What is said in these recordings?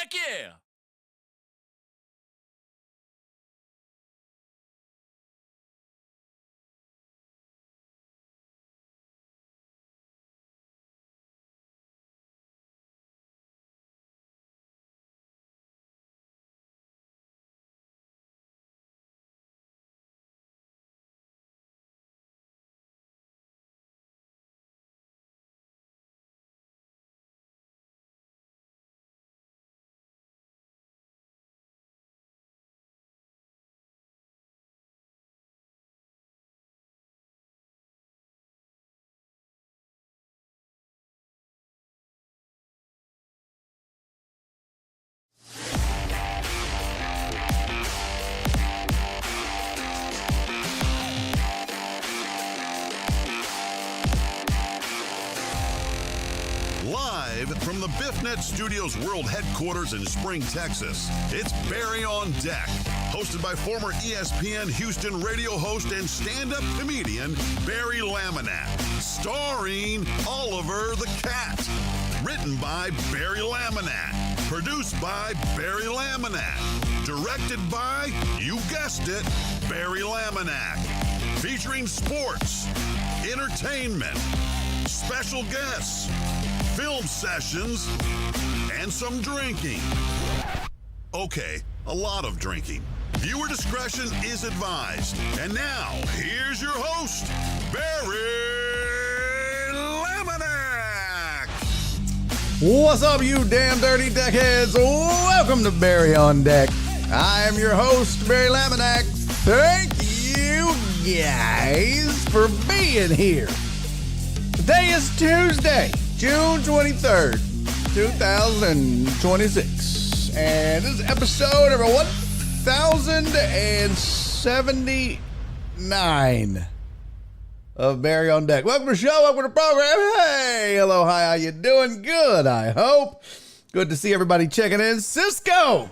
Heck yeah! Live from the BiffNet Studios World Headquarters in Spring, Texas, it's Barry on Deck, hosted by former ESPN Houston radio host and stand-up comedian Barry Laminack, starring Oliver the Cat. Written by Barry Laminack, produced by Barry Laminack, directed by, you guessed it, Barry Laminack, featuring sports, entertainment, special guests, film sessions, and some drinking. Okay, a lot of drinking. Viewer discretion is advised. And now, here's your host, Barry Laminack. What's up, you damn dirty deckheads? Welcome to Barry on Deck. I am your host, Barry Laminack. Thank you guys for being here. Today is Tuesday, June 23rd, 2026, and this is episode number 1079 of Barry on Deck. Welcome to the show, welcome to the program. Hey, hello, hi, how you doing? Good, I hope. Good to see everybody checking in. Cisco!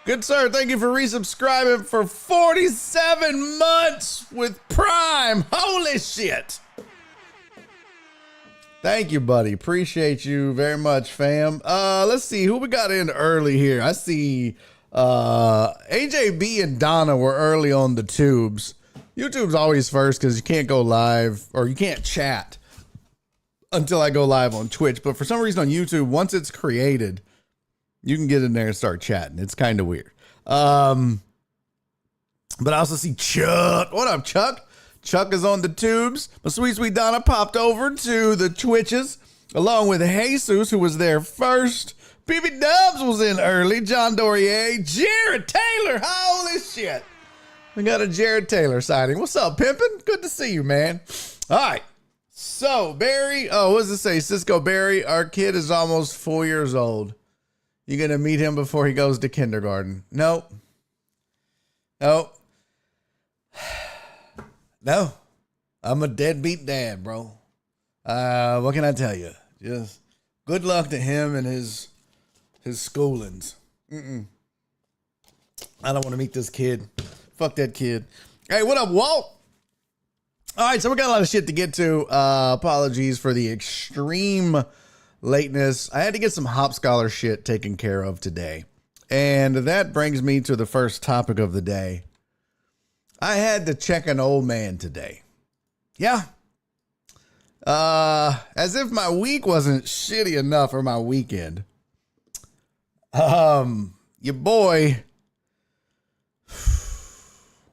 Good sir, thank you for resubscribing for 47 months with Prime. Holy shit. Thank you, buddy. Appreciate you very much, fam. Let's see who we got in early here. I see AJB and Donna were early on the tubes. YouTube's always first because you can't go live or you can't chat until I go live on Twitch. But for some reason on YouTube, once it's created, you can get in there and start chatting. It's kind of weird. But I also see Chuck. What up, Chuck? Chuck is on the tubes. My sweet, sweet Donna popped over to the Twitches along with Jesus, who was there first. BB Dubs was in early. John Dorier. Jared Taylor. Holy shit. We got a Jared Taylor sighting. What's up, pimpin'? Good to see you, man. All right. So, Barry. Oh, what does it say? Cisco Barry. Our kid is almost 4 years old. You going to meet him before he goes to kindergarten? Nope. Nope. No, I'm a deadbeat dad, bro. What can I tell you? Just good luck to him and his schoolings. I don't want to meet this kid. Fuck that kid. Hey, what up, Walt? All right, so we got a lot of shit to get to. Apologies for the extreme lateness. I had to get some Hop Scholar shit taken care of today. And that brings me to the first topic of the day. I had to check an old man today. Yeah. As if my week wasn't shitty enough for my weekend. Your boy,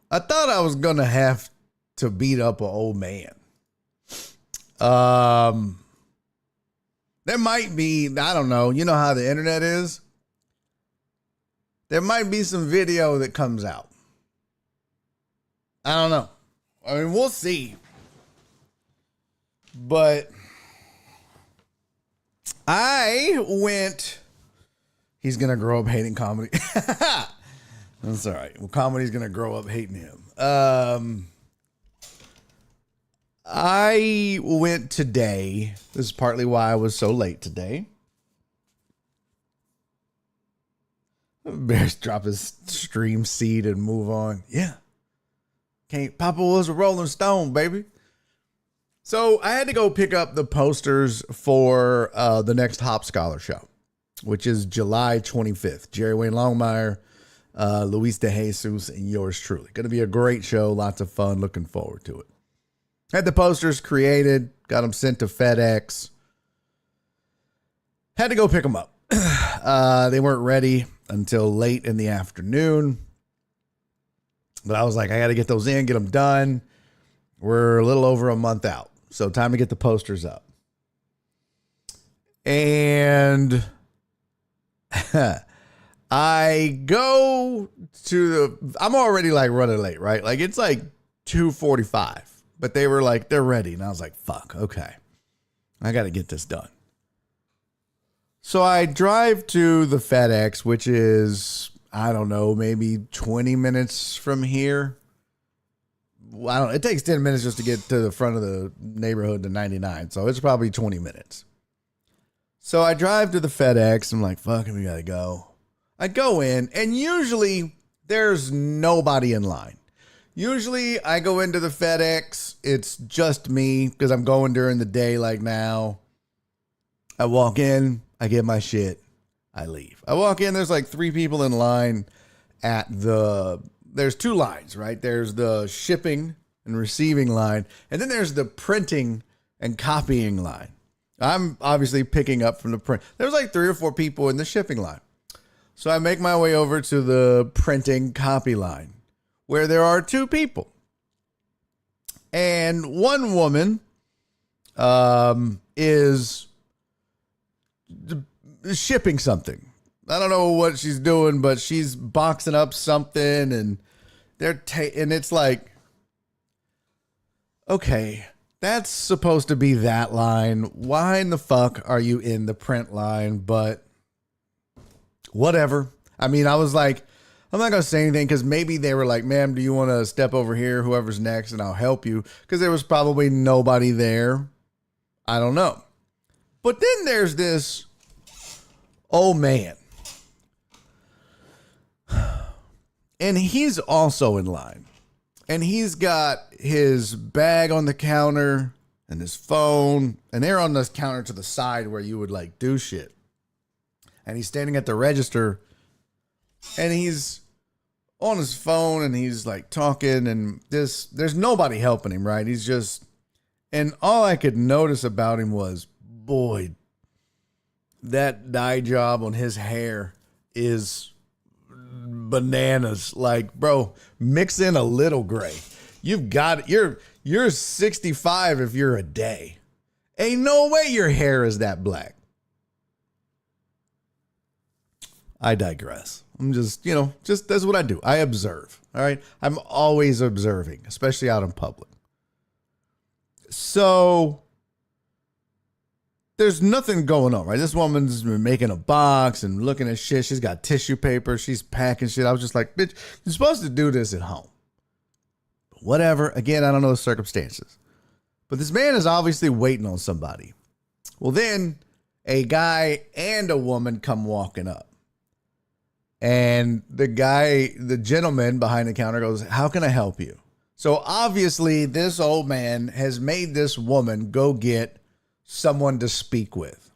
I thought I was going to have to beat up an old man. There might be, I don't know, you know how the internet is? There might be some video that comes out. I don't know. I mean, we'll see. But he's going to grow up hating comedy. That's all right. Well, comedy's going to grow up hating him. I went today. This is partly why I was so late today. Bears drop his stream seed and move on. Yeah. Papa was a Rolling Stone, baby. So I had to go pick up the posters for the next Hop Scholar show. which is July 25th. Jerry Wayne Longmire, Luis De Jesus, and yours truly. Going to be a great show. Lots of fun. Looking forward to it. Had the posters created. Got them sent to FedEx. Had to go pick them up. They weren't ready until late in the afternoon. But I was like, I got to get those in, get them done. We're a little over a month out. So time to get the posters up. And I go to I'm already like running late, right? Like it's like 2:45, but they were like, they're ready. And I was like, fuck, okay. I got to get this done. So I drive to the FedEx, which is, I don't know, maybe 20 minutes from here. I don't know. It takes 10 minutes just to get to the front of the neighborhood to 99. So it's probably 20 minutes. So I drive to the FedEx. I'm like, fuck, we got to go. I go in, and usually there's nobody in line. Usually I go into the FedEx. It's just me because I'm going during the day like now. I walk in. I get my shit. I leave. I walk in. There's like 3 people in line there's 2 lines, right? There's the shipping and receiving line. And then there's the printing and copying line. I'm obviously picking up from the print. There's like 3 or 4 people in the shipping line. So I make my way over to the printing copy line where there are 2 people. And one woman is shipping something. I don't know what she's doing, but she's boxing up something, and and it's like, okay, that's supposed to be that line. Why in the fuck are you in the print line? But whatever. I mean, I was like, I'm not going to say anything because maybe they were like, ma'am, do you want to step over here? Whoever's next, and I'll help you. Because there was probably nobody there. I don't know. But then there's this old man. And he's also in line. And he's got his bag on the counter and his phone. And they're on this counter to the side where you would like do shit. And he's standing at the register. And he's on his phone and he's like talking. And there's nobody helping him, right? He's just. And all I could notice about him was, boy, that dye job on his hair is bananas. Like, bro, mix in a little gray. You've got it. You're 65 if you're a day. Ain't no way your hair is that black. I digress. I'm just that's what I do. I observe. All right. I'm always observing, especially out in public. So there's nothing going on, right? This woman's making a box and looking at shit. She's got tissue paper. She's packing shit. I was just like, bitch, you're supposed to do this at home. But whatever. Again, I don't know the circumstances. But this man is obviously waiting on somebody. Well, then a guy and a woman come walking up. And the gentleman behind the counter goes, how can I help you? So obviously this old man has made this woman go get someone to speak with.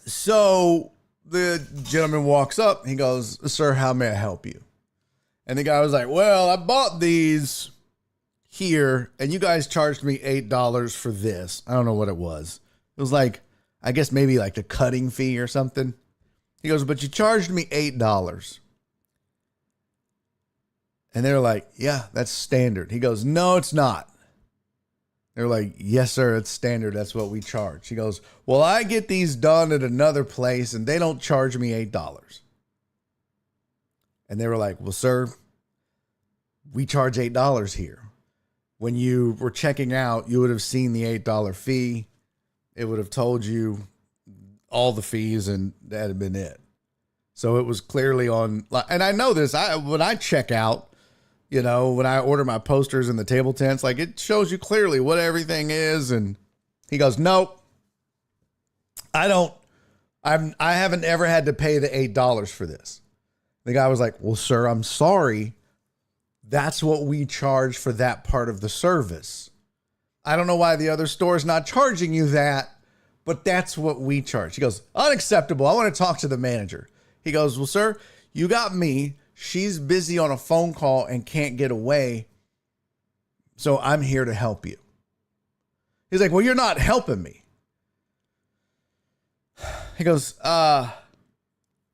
So the gentleman walks up. He goes, sir, how may I help you? And the guy was like, well, I bought these here and you guys charged me $8 for this. I don't know what it was. It was like, I guess maybe like the cutting fee or something. He goes, but you charged me $8. And they're like, yeah, that's standard. He goes, no, it's not. They're like, yes, sir, it's standard. That's what we charge. He goes, well, I get these done at another place and they don't charge me $8. And they were like, well, sir, we charge $8 here. When you were checking out, you would have seen the $8 fee. It would have told you all the fees and that had been it. So it was clearly on. And I know this, when I check out, you know, when I order my posters in the table tents, like it shows you clearly what everything is. And he goes, nope, I haven't ever had to pay the $8 for this. The guy was like, well, sir, I'm sorry. That's what we charge for that part of the service. I don't know why the other store is not charging you that, but that's what we charge. He goes, unacceptable. I want to talk to the manager. He goes, well, sir, you got me. She's busy on a phone call and can't get away. So I'm here to help you. He's like, well, you're not helping me. He goes, I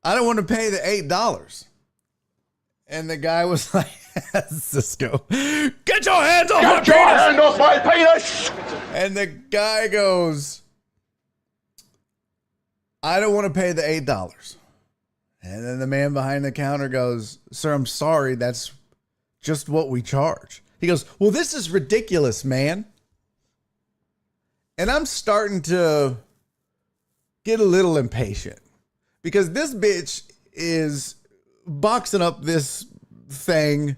don't want to pay the $8. And the guy was like, Cisco, get your hands off my penis! Get your hand off my penis! And the guy goes, I don't want to pay the $8. And then the man behind the counter goes, sir, I'm sorry. That's just what we charge. He goes, well, this is ridiculous, man. And I'm starting to get a little impatient because this bitch is boxing up this thing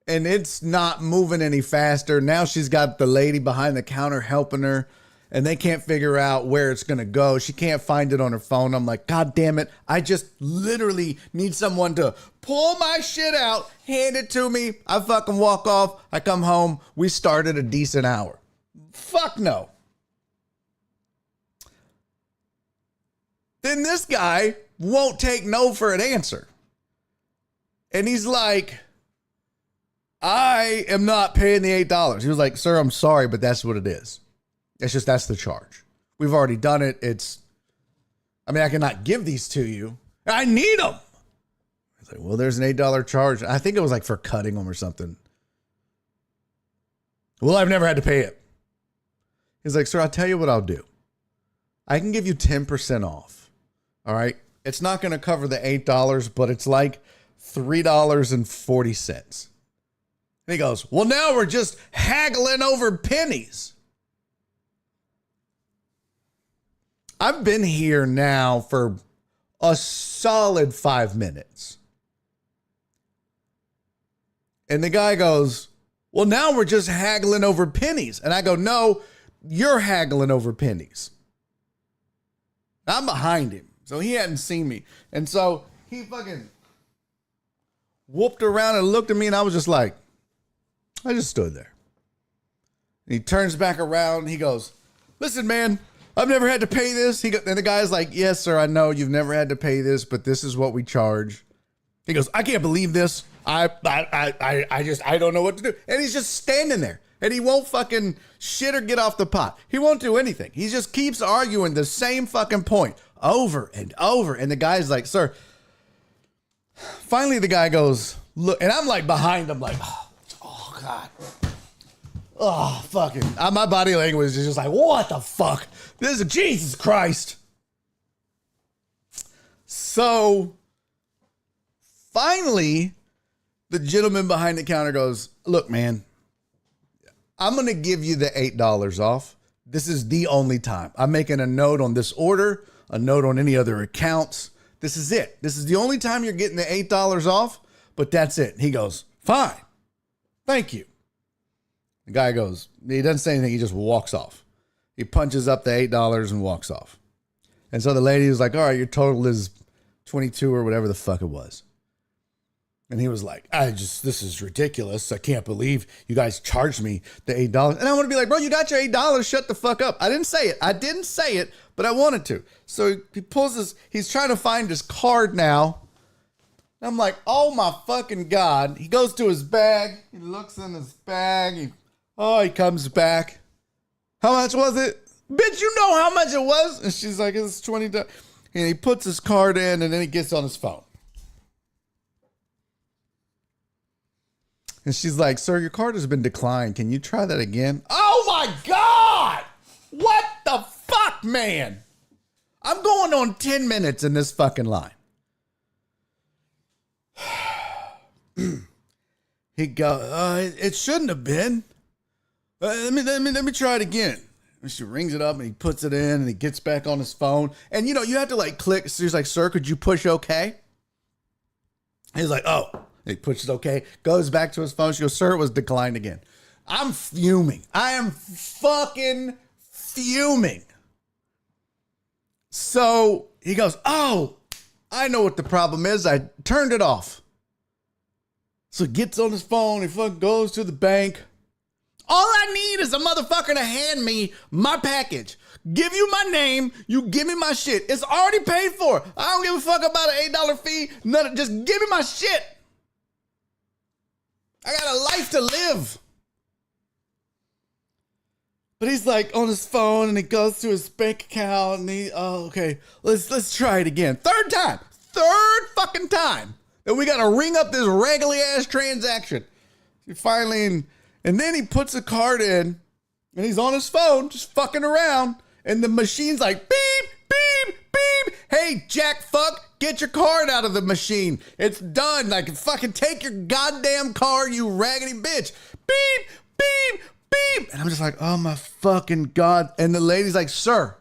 and it's not moving any faster. Now she's got the lady behind the counter helping her and they can't figure out where it's going to go. She can't find it on her phone. I'm like, God damn it. I just literally need someone to pull my shit out, hand it to me. I fucking walk off. I come home. We started a decent hour. Fuck no. Then this guy won't take no for an answer. And he's like, I am not paying the $8. He was like, sir, I'm sorry, but that's what it is. That's the charge. We've already done it. I cannot give these to you. I need them. I was like, well, there's an $8 charge. I think it was like for cutting them or something. Well, I've never had to pay it. He's like, sir, I'll tell you what I'll do. I can give you 10% off. All right. It's not going to cover the $8, but it's like $3.40. And he goes, well, now we're just haggling over pennies. I've been here now for a solid 5 minutes. And the guy goes, well, now we're just haggling over pennies. And I go, no, you're haggling over pennies. I'm behind him. So he hadn't seen me. And so he fucking whooped around and looked at me and I was just like, I just stood there. And he turns back around and he goes, listen, man, I've never had to pay this. And the guy's like, yes, sir, I know you've never had to pay this, but this is what we charge. He goes, I can't believe this. I don't know what to do. And he's just standing there. And he won't fucking shit or get off the pot. He won't do anything. He just keeps arguing the same fucking point over and over. And the guy's like, sir. Finally, the guy goes, look. And I'm like behind him like, oh God. Oh, fucking. My body language is just like, what the fuck? This is Jesus Christ. So finally, the gentleman behind the counter goes, look, man. I'm going to give you the $8 off. This is the only time. I'm making a note on this order, a note on any other accounts. This is it. This is the only time you're getting the $8 off, but that's it. He goes, fine. Thank you. The guy goes, he doesn't say anything. He just walks off. He punches up the $8 and walks off. And so the lady was like, all right, your total is 22 or whatever the fuck it was. And he was like, this is ridiculous. I can't believe you guys charged me the $8. And I want to be like, bro, you got your $8. Shut the fuck up. I didn't say it, but I wanted to. So he pulls he's trying to find his card now. And I'm like, oh my fucking God. He goes to his bag. He looks in his bag. He comes back. How much was it? Bitch, you know how much it was. And she's like, it's $20. And he puts his card in and then he gets on his phone. And she's like, sir, your card has been declined. Can you try that again? Oh my God! What the fuck, man? I'm going on 10 minutes in this fucking line. He goes, it shouldn't have been. Let me try it again. And she rings it up and he puts it in and he gets back on his phone. And you have to like click. So he's like, sir, could you push okay? He's like, oh. He pushes okay, goes back to his phone. She goes, sir, it was declined again. I'm fuming. I am fucking fuming. So he goes, oh, I know what the problem is. I turned it off. So he gets on his phone. He fucking goes to the bank, All I need is a motherfucker to hand me my package. Give you my name, you give me my shit. It's already paid for. I don't give a fuck about an $8 fee. None, just give me my shit. I got a life to live. But he's like on his phone and he goes to his bank account and okay, let's try it again. Third fucking time that we gotta ring up this raggedy ass transaction. He finally, and then he puts the card in and he's on his phone just fucking around and the machine's like beep, beep, beep. Hey, Jack fuck, get your card out of the machine. It's done. Like fucking take your goddamn card, you raggedy bitch. Beep, beep, beep. And I'm just like, oh my fucking God. And the lady's like, sir,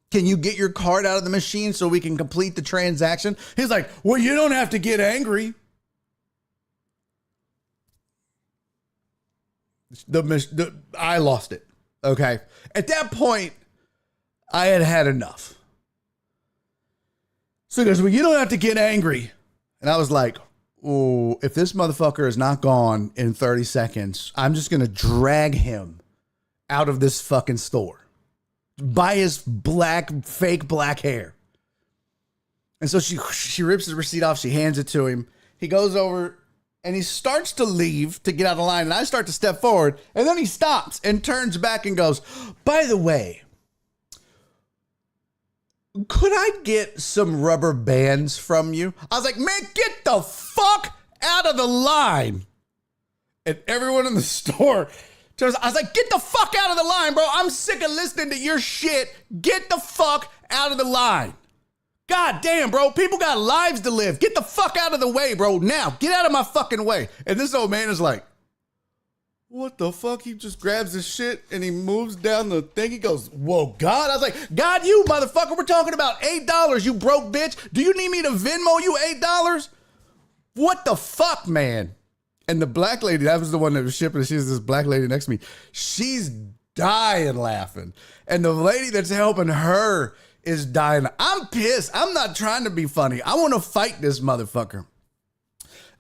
can you get your card out of the machine so we can complete the transaction? He's like, well, you don't have to get angry. I lost it. Okay. At that point, I had enough. So he goes, well, you don't have to get angry. And I was like, oh, if this motherfucker is not gone in 30 seconds, I'm just going to drag him out of this fucking store by his fake black hair. And so she rips his receipt off. She hands it to him. He goes over and he starts to leave to get out of line. And I start to step forward. And then he stops and turns back and goes, by the way, could I get some rubber bands from you? I was like, man, get the fuck out of the line. And everyone in the store turns, I was like, get the fuck out of the line, bro. I'm sick of listening to your shit. Get the fuck out of the line. God damn, bro. People got lives to live. Get the fuck out of the way, bro. Now, get out of my fucking way. And this old man is like, what the fuck? He just grabs his shit and he moves down the thing. He goes, whoa, God. I was like, God, you motherfucker, we're talking about $8, you broke bitch. Do you need me to Venmo you $8? What the fuck, man? And the black lady, that was the one that was shipping. She's this black lady next to me. She's dying laughing. And the lady that's helping her is dying. I'm pissed. I'm not trying to be funny. I want to fight this motherfucker.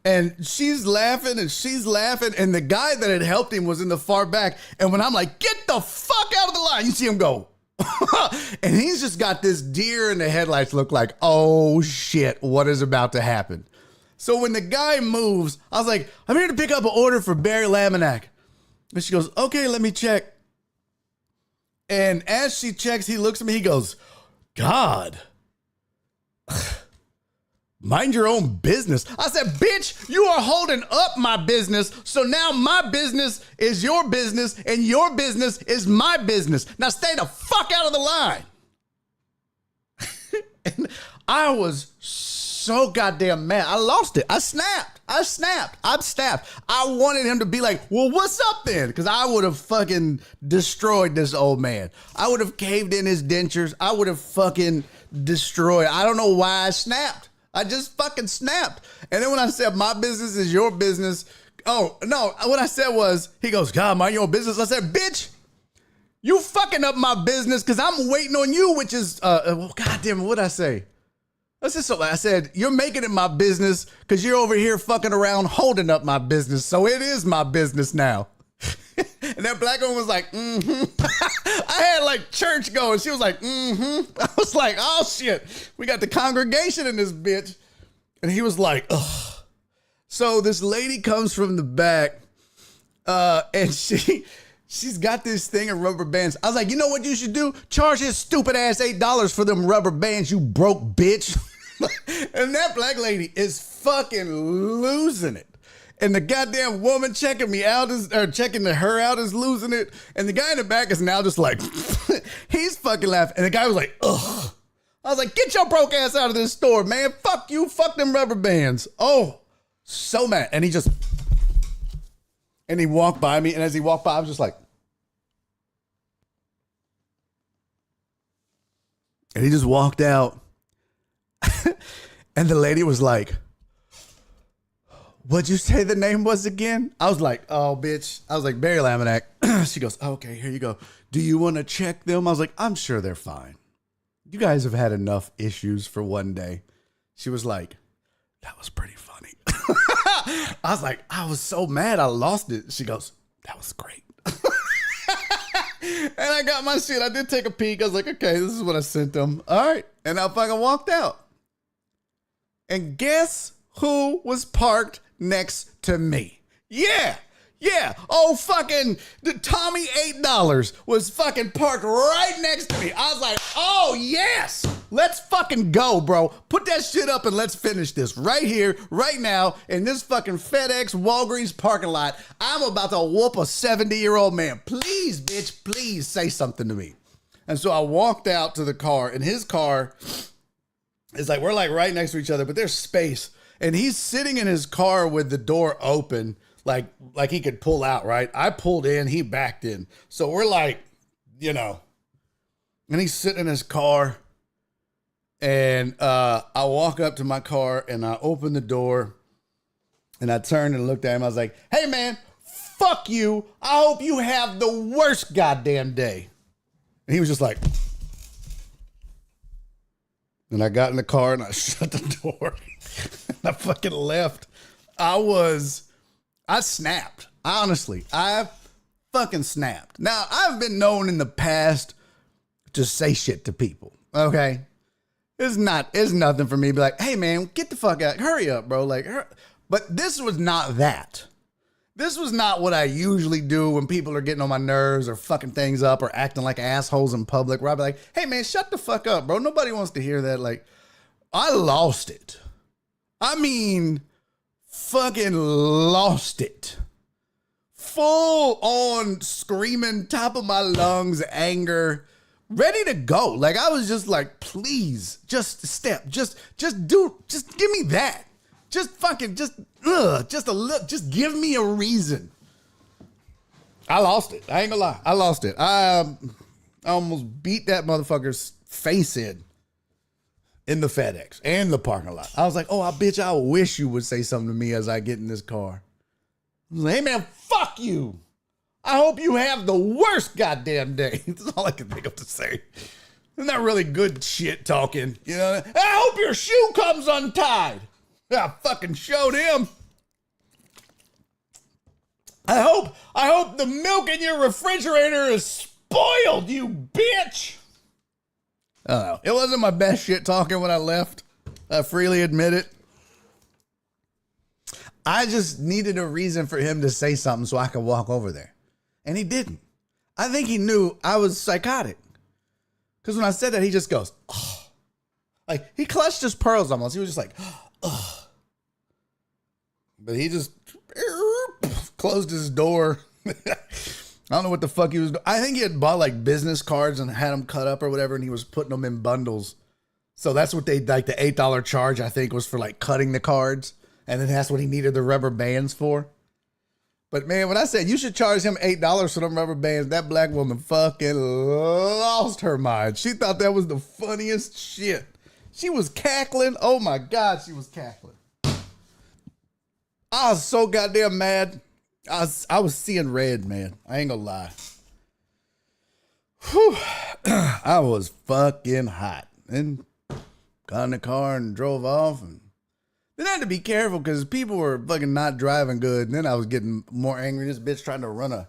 And she's laughing and she's laughing. And the guy that had helped him was in the far back. And when I'm like, get the fuck out of the line, you see him go. And he's just got this deer in the headlights look like, oh shit, what is about to happen? So when the guy moves, I was like, I'm here to pick up an order for Barry Laminack. And she goes, okay, let me check. And as she checks, he looks at me, he goes, God. Mind your own business. I said, bitch, you are holding up my business. So now my business is your business and your business is my business. Now stay the fuck out of the line. And I was so goddamn mad. I lost it. I snapped. I wanted him to be like, well, what's up then? Because I would have fucking destroyed this old man. I would have caved in his dentures. I would have fucking destroyed. I don't know why I snapped. I just fucking snapped. And then when I said my business is your business, oh, no, what I said was, he goes, God, mind your own business. I said, bitch, you fucking up my business because I'm waiting on you, which is, God damn it, what'd I say? I said, you're making it my business because you're over here fucking around holding up my business. So it is my business now. And that black woman was like, mm-hmm. I had like church going. She was like, mm-hmm. I was like, oh shit, we got the congregation in this bitch. And he was like, ugh. So this lady comes from the back, and she's got this thing of rubber bands. I was like, you know what you should do? Charge his stupid ass $8 for them rubber bands, you broke bitch. And that black lady is fucking losing it. And the goddamn woman checking her out is losing it. And the guy in the back is now just like, he's fucking laughing. And the guy was like, ugh. I was like, get your broke ass out of this store, man. Fuck you. Fuck them rubber bands. Oh, so mad. And he walked by me. And as he walked by, I was just like, and he just walked out. And the lady was like, what'd you say the name was again? I was like, oh, bitch. I was like, Barry Laminack. She goes, okay, here you go. Do you want to check them? I was like, I'm sure they're fine. You guys have had enough issues for one day. She was like, that was pretty funny. I was like, I was so mad I lost it. She goes, that was great. And I got my shit. I did take a peek. I was like, okay, this is what I sent them. All right. And I fucking walked out. And guess who was parked next to me? Yeah. Oh, fucking Tommy $8 was fucking parked right next to me. I was like, oh, yes. Let's fucking go, bro. Put that shit up and let's finish this right here, right now, in this fucking FedEx Walgreens parking lot. I'm about to whoop a 70-year-old man. Please, bitch, please say something to me. And so I walked out to the car, and his car is like, we're like right next to each other, but there's space. And he's sitting in his car with the door open, like he could pull out, right? I pulled in, he backed in. So we're like, you know, and he's sitting in his car. And I walk up to my car and I open the door and I turned and looked at him. I was like, hey, man, fuck you. I hope you have the worst goddamn day. And he was just like, and I got in the car and I shut the door and I fucking left. I snapped. Honestly, I fucking snapped. Now, I've been known in the past to say shit to people, okay? It's nothing for me to be like, hey, man, get the fuck out. Hurry up, bro. Like, but this was not that. This was not what I usually do when people are getting on my nerves or fucking things up or acting like assholes in public, where I'd be like, hey, man, shut the fuck up, bro. Nobody wants to hear that. Like, I lost it. I mean, fucking lost it. Full on screaming, top of my lungs, anger, ready to go. Like, I was just like, please, just step, just give me that. Just fucking, just a look, just give me a reason. I lost it. I ain't gonna lie. I lost it. I almost beat that motherfucker's face in the FedEx and the parking lot. I was like, oh, bitch, I wish you would say something to me as I get in this car. I was like, hey, man, fuck you. I hope you have the worst goddamn day. That's all I can think of to say. Isn't that really good shit talking? You know, I hope your shoe comes untied. I fucking showed him. I hope the milk in your refrigerator is spoiled, you bitch. I don't know. It wasn't my best shit talking when I left. I freely admit it. I just needed a reason for him to say something so I could walk over there. And he didn't. I think he knew I was psychotic. Because when I said that, he just goes, oh. Like, he clutched his pearls almost. He was just like, oh. But he just closed his door. I don't know what the fuck he was doing. I think he had bought like business cards and had them cut up or whatever, and he was putting them in bundles. So that's what they, like the $8 charge, I think, was for like cutting the cards. And then that's what he needed the rubber bands for. But man, when I said you should charge him $8 for them rubber bands, that black woman fucking lost her mind. She thought that was the funniest shit. She was cackling. Oh my God, she was cackling. I was so goddamn mad. I was seeing red, man. I ain't gonna lie. Whew. I was fucking hot. And got in the car and drove off. And then I had to be careful because people were fucking not driving good. And then I was getting more angry. This bitch trying to run a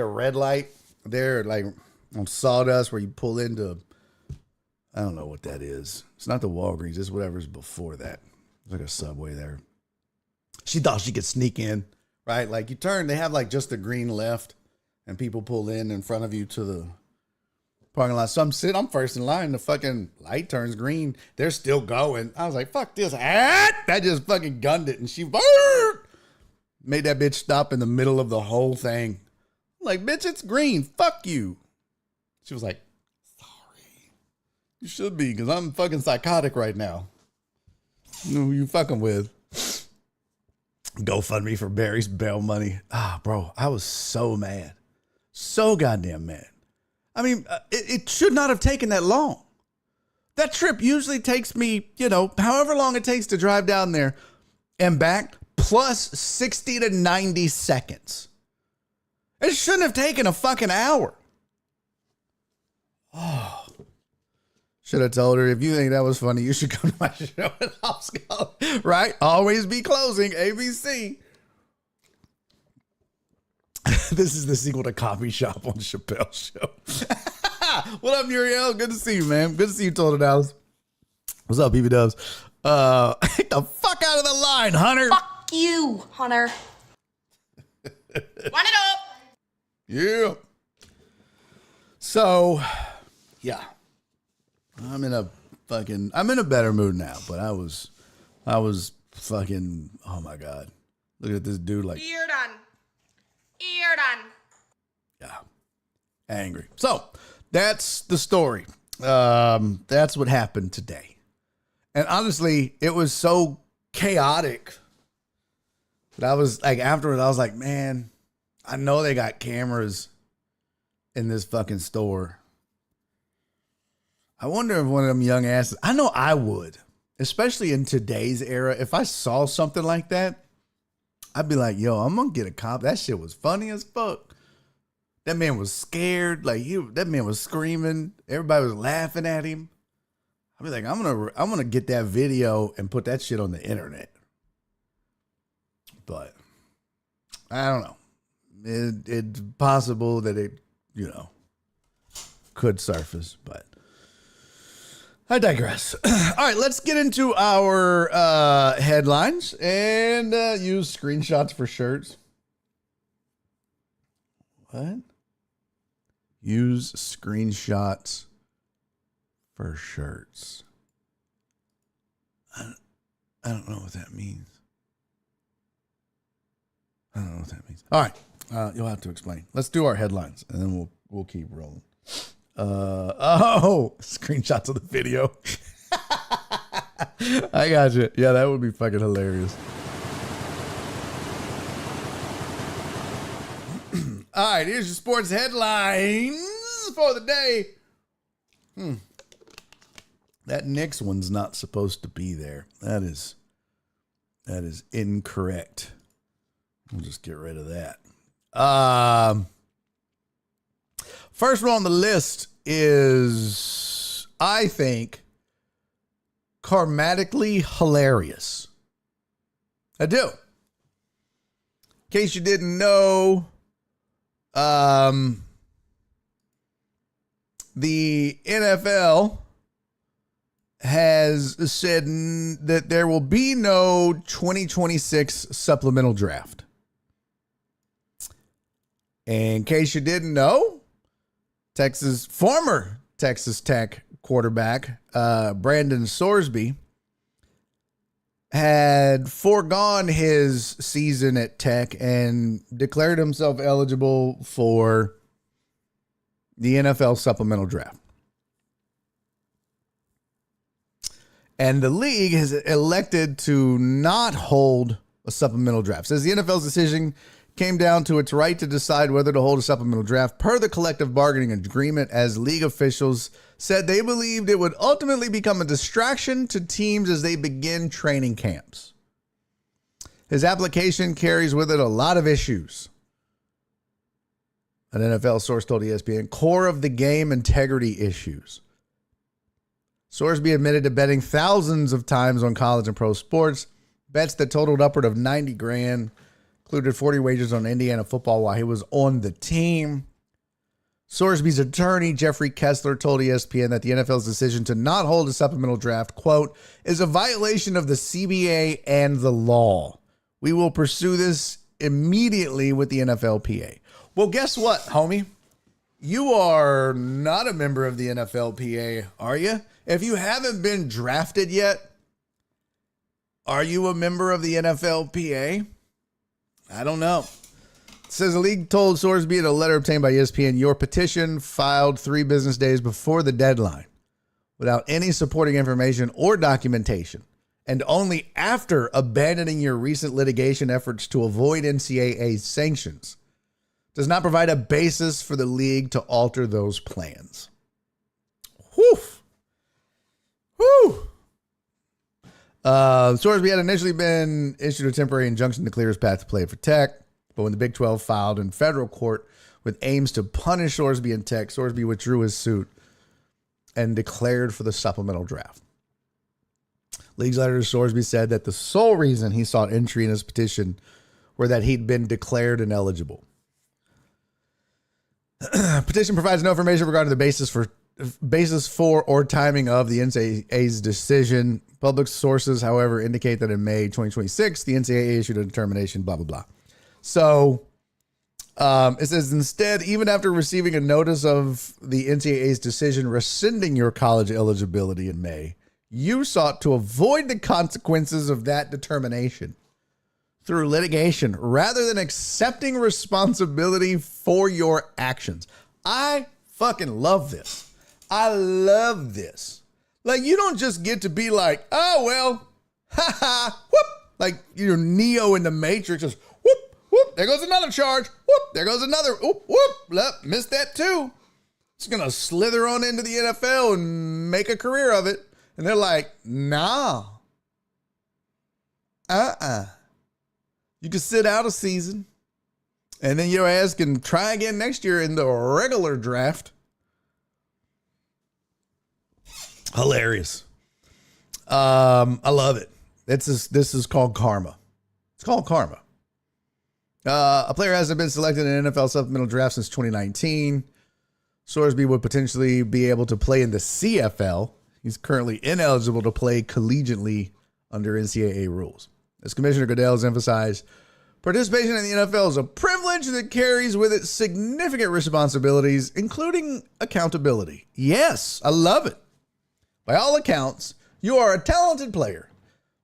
red light there, like on Sawdust, where you pull into, I don't know what that is. It's not the Walgreens. It's whatever's before that. It's like a Subway there. She thought she could sneak in, right? Like you turn, they have like just the green left and people pull in front of you to the parking lot. So I'm first in line. The fucking light turns green. They're still going. I was like, fuck this. That just fucking gunned it. And she made that bitch stop in the middle of the whole thing. I'm like, bitch, it's green. Fuck you. She was like, sorry. You should be, because I'm fucking psychotic right now. You know who you fucking with. GoFundMe for Barry's bail money. Bro, I was so mad. So goddamn mad. I mean, it should not have taken that long. That trip usually takes me, however long it takes to drive down there and back, plus 60 to 90 seconds. It shouldn't have taken a fucking hour. Oh. Should have told her, if you think that was funny, you should come to my show at Oscar, right? Always be closing, ABC. This is the sequel to Copy Shop on Chappelle's show. What up, Muriel? Good to see you, man. Good to see you, Total Dallas. What's up, BB Dubs? Get the fuck out of the line, Hunter. Fuck you, Hunter. Run it up. Yeah. So, yeah. I'm in a better mood now, but I was fucking, oh my God. Look at this dude like. You're done. You're done. Yeah. Angry. So, that's the story. That's what happened today. And honestly, it was so chaotic that I was like, afterwards, I was like, man, I know they got cameras in this fucking store. I wonder if one of them young asses, I know I would, especially in today's era. If I saw something like that, I'd be like, yo, I'm going to get a cop. That shit was funny as fuck. That man was scared. Like that man was screaming. Everybody was laughing at him. I'd be like, I'm going to get that video and put that shit on the internet. But I don't know. It's possible that it, could surface, but I digress. All right, let's get into our headlines and use screenshots for shirts. What? Use screenshots for shirts. I don't know what that means. I don't know what that means. All right, you'll have to explain. Let's do our headlines, and then we'll keep rolling. Screenshots of the video. I got you. Yeah, that would be fucking hilarious. All right, here's your sports headlines for the day. That Knicks one's not supposed to be there. That is incorrect. We'll just get rid of that. First one on the list is, I think, karmatically hilarious. I do. In case you didn't know, the NFL has said that there will be no 2026 supplemental draft. In case you didn't know, former Texas Tech quarterback Brandon Sorsby had foregone his season at Tech and declared himself eligible for the NFL supplemental draft. And the league has elected to not hold a supplemental draft. Says the NFL's decision came down to its right to decide whether to hold a supplemental draft per the collective bargaining agreement, as league officials said they believed it would ultimately become a distraction to teams as they begin training camps. His application carries with it a lot of issues. An NFL source told ESPN, core of the game integrity issues. Sorsby admitted to betting thousands of times on college and pro sports, bets that totaled upward of $90,000, included 40 wagers on Indiana football while he was on the team. Sorsby's attorney, Jeffrey Kessler, told ESPN that the NFL's decision to not hold a supplemental draft, quote, is a violation of the CBA and the law. We will pursue this immediately with the NFLPA. Well, guess what, homie? You are not a member of the NFLPA, are you? If you haven't been drafted yet, are you a member of the NFLPA? I don't know. It says the league told Sorsby in a letter obtained by ESPN, your petition filed 3 business days before the deadline without any supporting information or documentation, and only after abandoning your recent litigation efforts to avoid NCAA sanctions, does not provide a basis for the league to alter those plans. Whew. Whew. Sorsby had initially been issued a temporary injunction to clear his path to play for Tech, but when the Big 12 filed in federal court with aims to punish Sorsby and Tech, Sorsby withdrew his suit and declared for the supplemental draft. League's letter to Sorsby said that the sole reason he sought entry in his petition were that he'd been declared ineligible. Petition provides no information regarding the basis for or timing of the NCAA's decision. Public sources, however, indicate that in May 2026, the NCAA issued a determination, blah, blah, blah. So it says, instead, even after receiving a notice of the NCAA's decision rescinding your college eligibility in May, you sought to avoid the consequences of that determination through litigation rather than accepting responsibility for your actions. I fucking love this. I love this. Like, you don't just get to be like, oh, well, ha ha, whoop. Like, you're Neo in the Matrix, just whoop, whoop, there goes another charge. Whoop, there goes another, whoop, whoop, missed that too. It's going to slither on into the NFL and make a career of it. And they're like, nah. You can sit out a season, and then your ass can try again next year in the regular draft. Hilarious. I love it. This is called karma. It's called karma. A player hasn't been selected in an NFL supplemental draft since 2019. Sorsby would potentially be able to play in the CFL. He's currently ineligible to play collegiately under NCAA rules. As Commissioner Goodell has emphasized, participation in the NFL is a privilege that carries with it significant responsibilities, including accountability. Yes, I love it. By all accounts, you are a talented player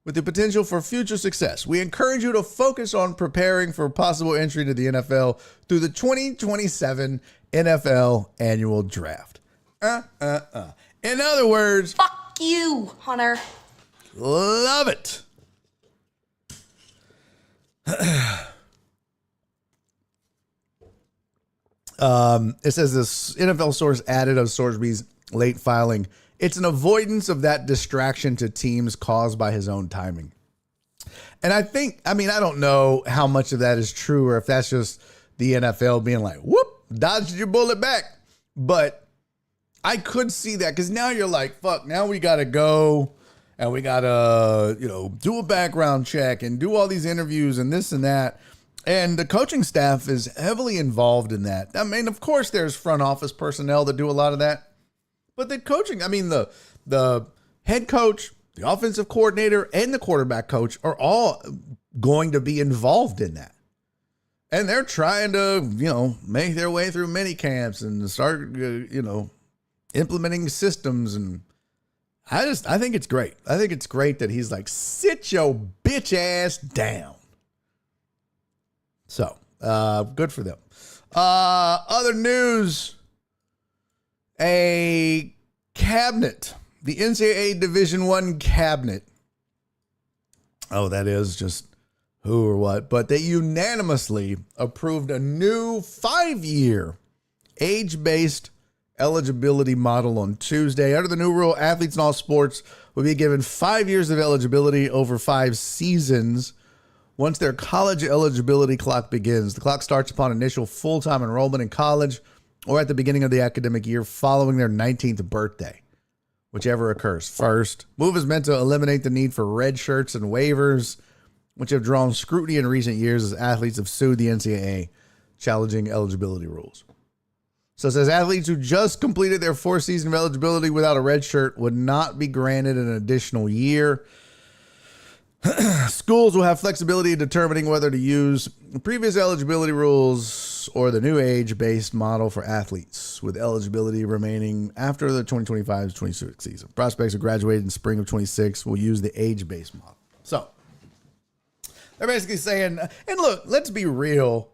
with the potential for future success. We encourage you to focus on preparing for possible entry to the NFL through the 2027 NFL Annual Draft. In other words, Fuck you, Hunter. love it. It says this NFL source added of Sorsby's late filing. It's an avoidance of that distraction to teams caused by his own timing. And I don't know how much of that is true or if that's just the NFL being like, whoop, dodged your bullet back. But I could see that because now you're like, fuck, now we got to go and we got to, do a background check and do all these interviews and this and that. And the coaching staff is heavily involved in that. I mean, of course, there's front office personnel that do a lot of that. But the coaching, the head coach, the offensive coordinator, and the quarterback coach are all going to be involved in that. And they're trying to, make their way through mini camps and start, implementing systems. And I think it's great. I think it's great that he's like, sit your bitch ass down. So, good for them. Other news, a cabinet, the NCAA Division I cabinet. Oh, that is just who or what, but they unanimously approved a new 5-year age-based eligibility model on Tuesday. Under the new rule, athletes in all sports will be given 5 years of eligibility over 5 seasons. Once their college eligibility clock begins, the clock starts upon initial full-time enrollment in college or at the beginning of the academic year following their 19th birthday, whichever occurs first. Move is meant to eliminate the need for red shirts and waivers, which have drawn scrutiny in recent years as athletes have sued the NCAA, challenging eligibility rules. So it says athletes who just completed their 4th season of eligibility without a red shirt would not be granted an additional year. Schools will have flexibility in determining whether to use previous eligibility rules or the new age-based model for athletes, with eligibility remaining after the 2025-26 season. Prospects who graduated in spring of 26 will use the age-based model. So they're basically saying, and look, let's be real.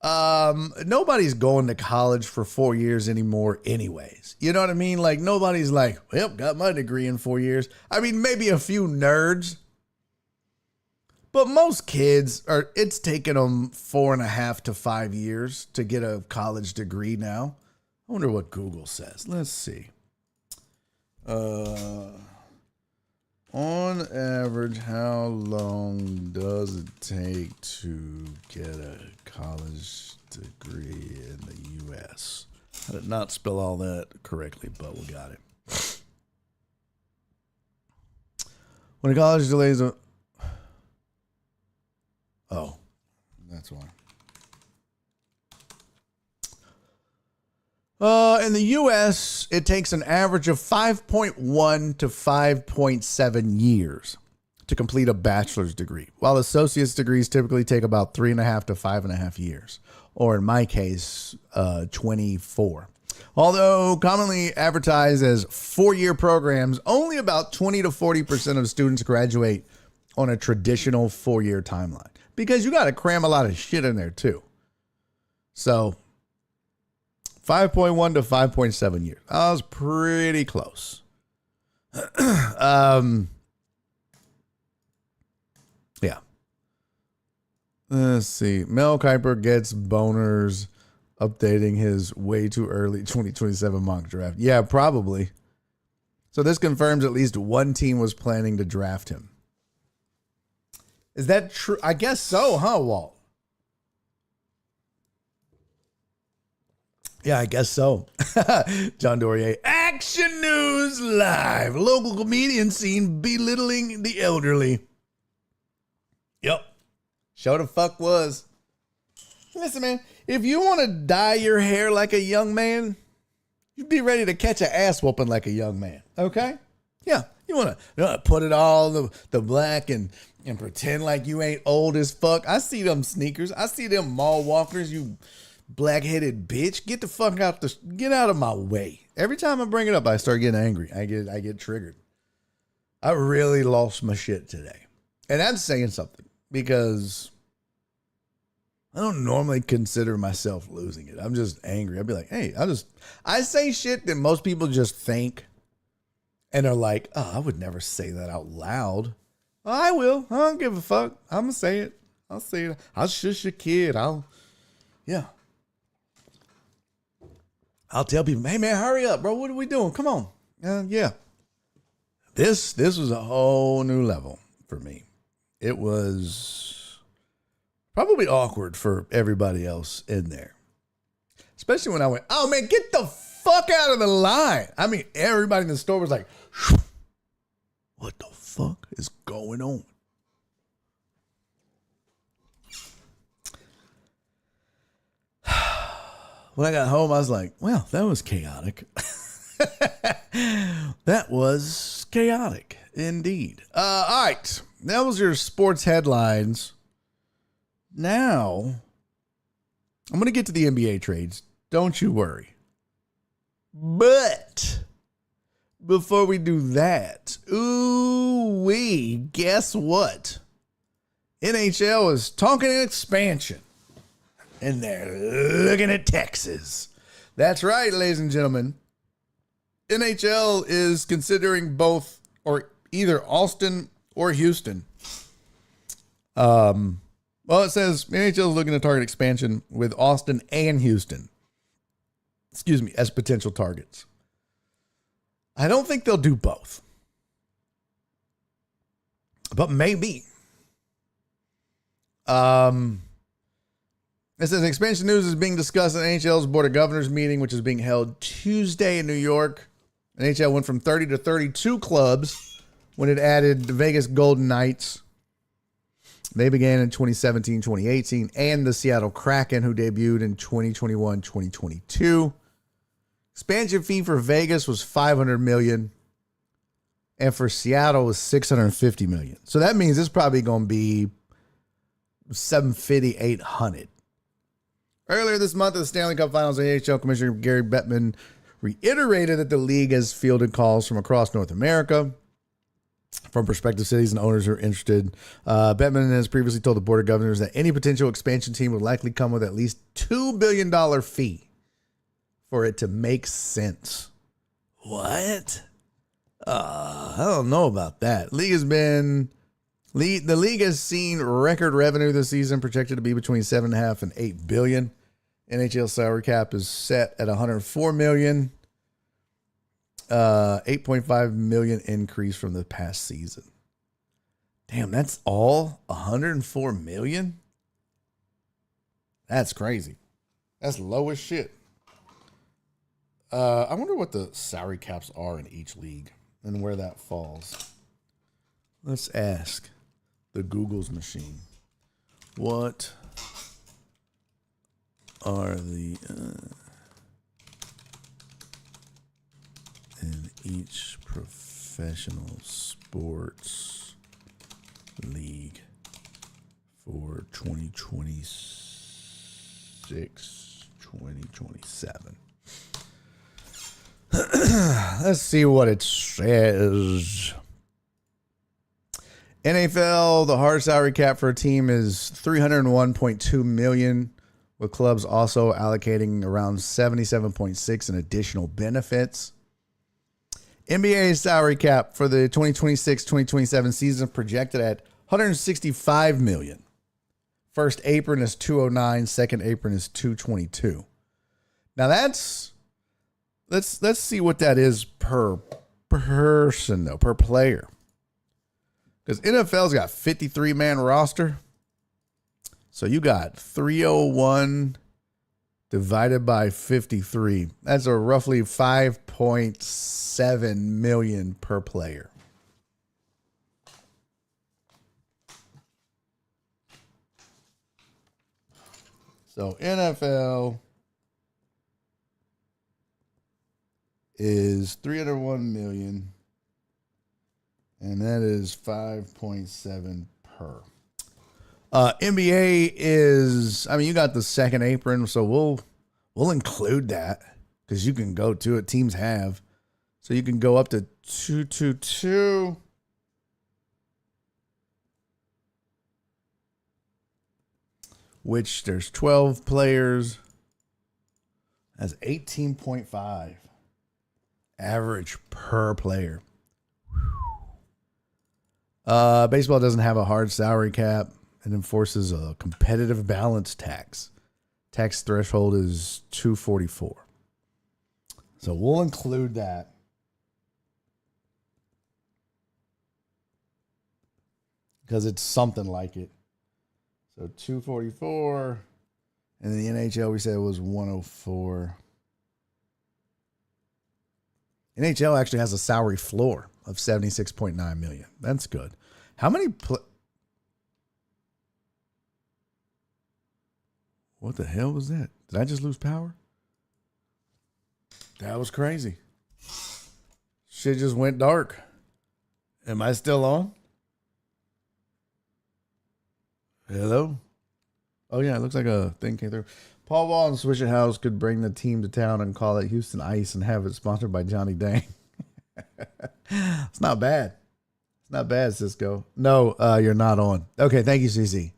Nobody's going to college for 4 years anymore anyways. You know what I mean? Like, nobody's like, well, got my degree in 4 years. I mean, maybe a few nerds. But most kids it's taken them 4.5 to 5 years to get a college degree now. I wonder what Google says. Let's see. On average, how long does it take to get a college degree in the U.S.? I did not spell all that correctly, but we got it. When a college delays a... Oh, that's why. In the U.S., it takes an average of 5.1 to 5.7 years to complete a bachelor's degree, while associate's degrees typically take about 3.5 to 5.5 years, or in my case, 24. Although commonly advertised as 4-year programs, only about 20 to 40% of students graduate on a traditional 4-year timeline, because you got to cram a lot of shit in there too. So 5.1 to 5.7 years. I was pretty close. Yeah. Let's see. Mel Kiper gets boners updating his way too early 2027 mock draft. Yeah, probably. So this confirms at least one team was planning to draft him. Is that true? I guess so, huh, Walt? Yeah, I guess so. John Dorier. Action News Live. Local comedian seen belittling the elderly. Yep. Show the fuck was. Listen, man, if you want to dye your hair like a young man, you'd be ready to catch an ass whooping like a young man. Okay? Yeah. You want to put it all the black and pretend like you ain't old as fuck. I see them sneakers. I see them mall walkers, you black-headed bitch. Get the fuck get out of my way. Every time I bring it up, I start getting angry. I get triggered. I really lost my shit today. And I'm saying something because I don't normally consider myself losing it. I'm just angry. I'd be like, hey, I say shit that most people just think and are like, oh, I would never say that out loud. Oh, I will. I don't give a fuck. I'm going to say it. I'll say it. I'll shush your kid. Yeah. I'll tell people, hey man, hurry up, bro. What are we doing? Come on. Yeah. This was a whole new level for me. It was probably awkward for everybody else in there. Especially when I went, oh man, get the fuck out of the line. I mean, everybody in the store was like, what the fuck is going on? When I got home, I was like, well, that was chaotic. That was chaotic indeed. All right. That was your sports headlines. Now, I'm going to get to the NBA trades. Don't you worry. But before we do that, guess what? NHL is talking expansion. And they're looking at Texas. That's right, ladies and gentlemen. NHL is considering both, or either Austin or Houston. Well, it says NHL is looking to target expansion with Austin and Houston. As potential targets. I don't think they'll do both. But maybe. It says expansion news is being discussed at NHL's Board of Governors meeting, which is being held Tuesday in New York. NHL went from 30 to 32 clubs when it added the Vegas Golden Knights. They began in 2017, 2018, and the Seattle Kraken, who debuted in 2021, 2022. Expansion fee for Vegas was $500 million, and for Seattle was $650 million. So that means it's probably going to be $750, $800. Earlier this month at the Stanley Cup Finals, NHL Commissioner Gary Bettman reiterated that the league has fielded calls from across North America from prospective cities and owners who are interested. Bettman has previously told the Board of Governors that any potential expansion team would likely come with at least $2 billion fee for it to make sense. What? I don't know about that. The league has seen record revenue this season, projected to be between $7.5 and $8 billion. NHL salary cap is set at $104 million, $8.5 million increase from the past season. Damn, that's all $104 million. That's crazy. That's low as shit. I wonder what the salary caps are in each league and where that falls. Let's ask the Google's machine. What are the each professional sports league for 2026, 2027. Let's see what it says. NFL, the hard salary cap for a team is $301.2 million, with clubs also allocating around $77.6 in additional benefits. NBA salary cap for the 2026-2027 season projected at $165 million. First apron is $209, second apron is $222. Now let's see what that is per person though, per player. Because NFL's got 53-man roster. So you got 301 divided by 53. That's a roughly 5.7 million per player. So NFL is 301 million. And that is 5.7 per. NBA is, I mean, you got the second apron, so we'll include that because you can go to it. Teams have. So you can go up to 222. Which there's 12 players. That's 18.5 average per player. Baseball doesn't have a hard salary cap. It enforces a competitive balance tax. Tax threshold is $244. So we'll include that. Because it's something like it. So 244. And the NHL, we said it was 104. NHL actually has a salary floor of $76.9 million. That's good. How many what the hell was that? Did I just lose power? That was crazy. Shit just went dark. Am I still on? Hello? Oh, yeah, it looks like a thing came through. Paul Wall and Swisher House could bring the team to town and call it Houston Ice and have it sponsored by Johnny Dang. It's not bad. It's not bad, Cisco. No, you're not on. Okay, thank you, CC.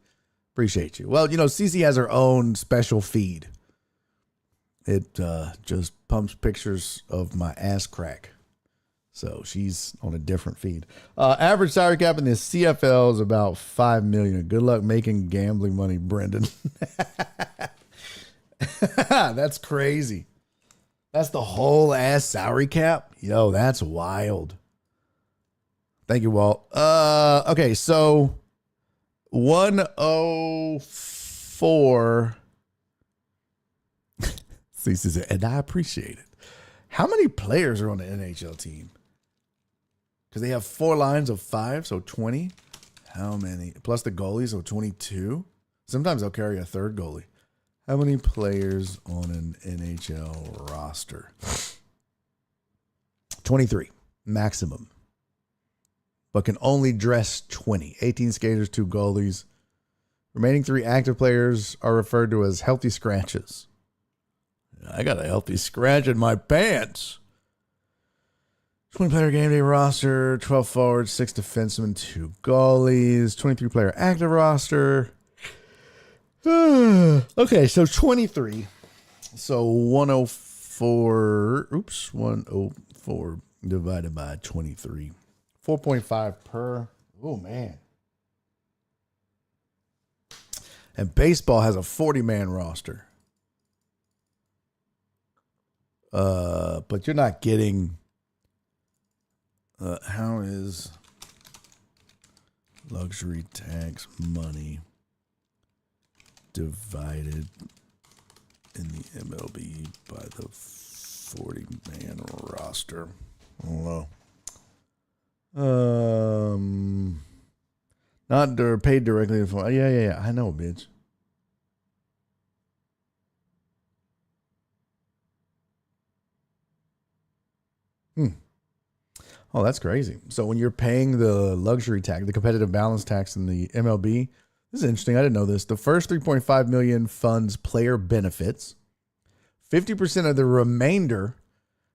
Appreciate you. Well, you know, CC has her own special feed. It just pumps pictures of my ass crack. So she's on a different feed. Average salary cap in the CFL is about $5 million. Good luck making gambling money, Brendan. That's crazy. That's the whole ass salary cap. Yo, that's wild. Thank you, Walt. Okay, so 104. CC said, and I appreciate it. How many players are on the NHL team? Because they have 4 lines of 5, so 20. How many? Plus the goalies, so 22. Sometimes they'll carry a third goalie. How many players on an NHL roster? 23 maximum. But can only dress 20. 18 skaters, 2 goalies. Remaining 3 active players are referred to as healthy scratches. I got a healthy scratch in my pants. 20-player game day roster, 12 forwards, 6 defensemen, 2 goalies, 23-player active roster. Okay, so 23. So 104. 104 divided by 23. 4.5 per. Oh, man. And baseball has a 40-man roster. But you're not getting. How is luxury tax money divided in the MLB by the 40-man roster? I don't know. Not paid directly for. Yeah. I know, bitch. Oh, that's crazy. So when you're paying the luxury tax, the competitive balance tax in the MLB, this is interesting. I didn't know this. The first 3.5 million funds player benefits. 50% of the remainder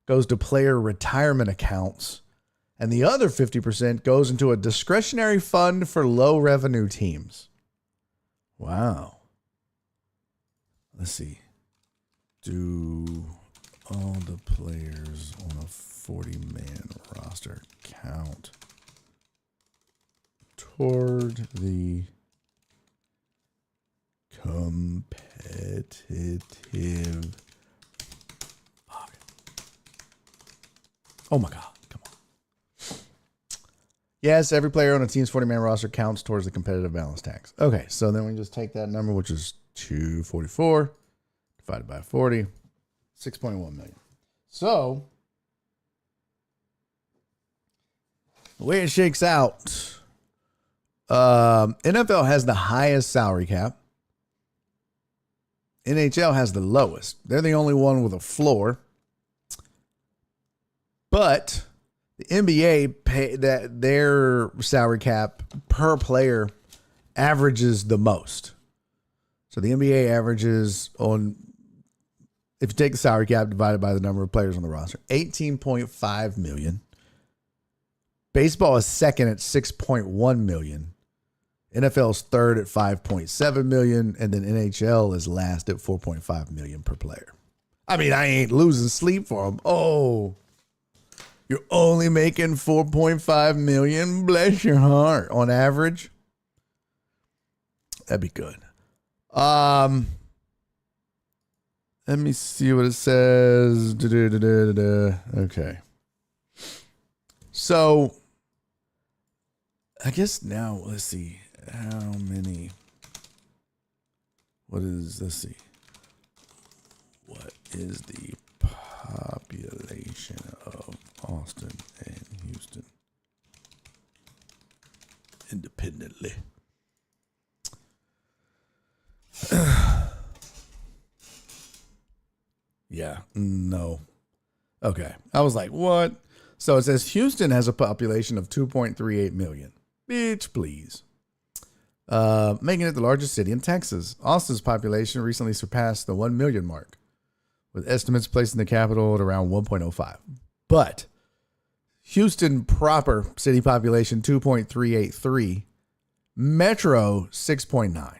goes to player retirement accounts, and the other 50% goes into a discretionary fund for low revenue teams. Wow. Let's see. Do all the players on a 40-man roster count toward the competitive? Oh my God, come on. Yes, every player on a team's 40-man roster counts towards the competitive balance tax. Okay, so then we just take that number, which is 244, divided by 40, 6.1 million. So, the way it shakes out, NFL has the highest salary cap. NHL has the lowest. They're the only one with a floor. But the NBA pay that their salary cap per player averages the most. So the NBA averages on, if you take the salary cap divided by the number of players on the roster, 18.5 million. Baseball is second at 6.1 million. NFL's third at 5.7 million, and then NHL is last at 4.5 million per player. I mean, I ain't losing sleep for them. Oh, you're only making 4.5 million. Bless your heart. On average, that'd be good. Let me see what it says. Okay. So, I guess now, let's see. How many? Let's see. What is the population of Austin and Houston independently? Yeah, no. Okay. I was like, what? So it says Houston has a population of 2.38 million. Bitch, please. Making it the largest city in Texas. Austin's population recently surpassed the 1 million mark, with estimates placing the capital at around 1.05. But Houston proper city population 2.383, metro 6.9.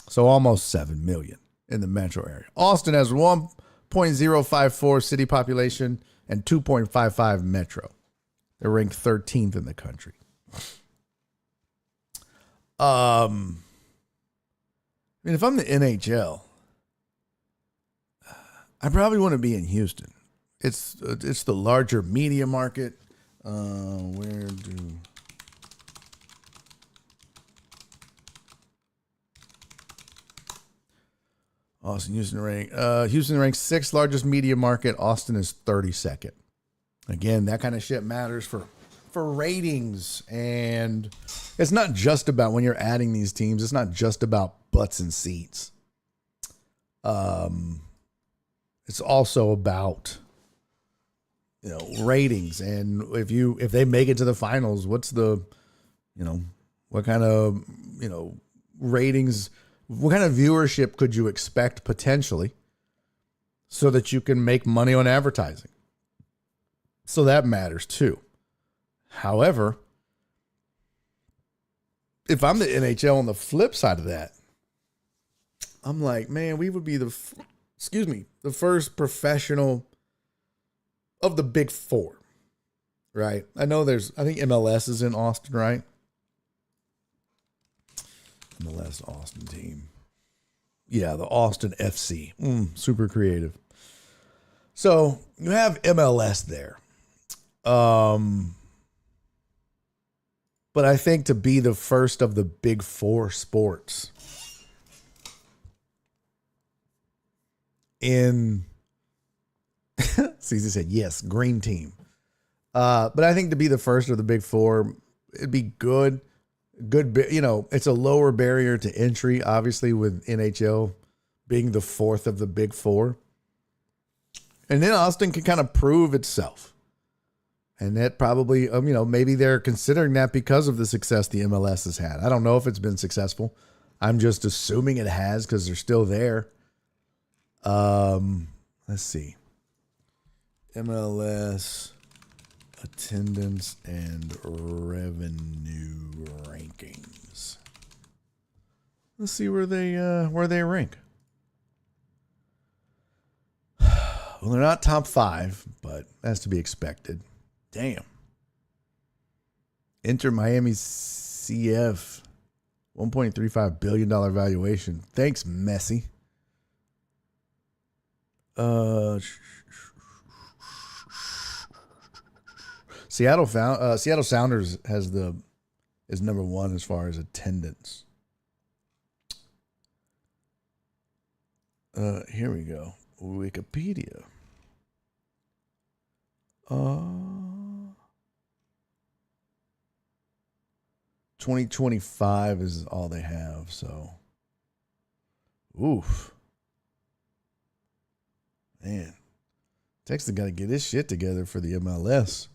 So almost 7 million in the metro area. Austin has 1.054 city population and 2.55 metro. They're ranked 13th in the country. I mean, if I'm the NHL, I probably want to be in Houston. It's the larger media market. Where do Austin, Houston rank? Houston ranks 6th largest media market. Austin is 32nd. Again, that kind of shit matters for ratings, and it's not just about, when you're adding these teams, it's not just about butts and seats. It's also about, ratings, and if they make it to the finals, what's the, what kind of, ratings, what kind of viewership could you expect potentially, so that you can make money on advertising? So that matters too. However, if I'm the NHL on the flip side of that, I'm like, man, we would be the first professional of the big four, right? I think MLS is in Austin, right? MLS Austin team. Yeah, the Austin FC. Super creative. So you have MLS there. But I think to be the first of the big four sports in, Caesar said, yes, green team. But I think to be the first of the big four, it'd be good. It's a lower barrier to entry, obviously, with NHL being the fourth of the big four. And then Austin can kind of prove itself. And that probably, maybe they're considering that because of the success the MLS has had. I don't know if it's been successful. I'm just assuming it has because they're still there. Let's see. MLS attendance and revenue rankings. Let's see where they rank. Well, they're not top 5, but that's to be expected. Damn. Inter Miami CF, $1.35 billion valuation. Thanks, Messi. Seattle Sounders is number 1 as far as attendance. Here we go. Wikipedia. 2025 is all they have, so oof. Man. Texas got to get his shit together for the MLS.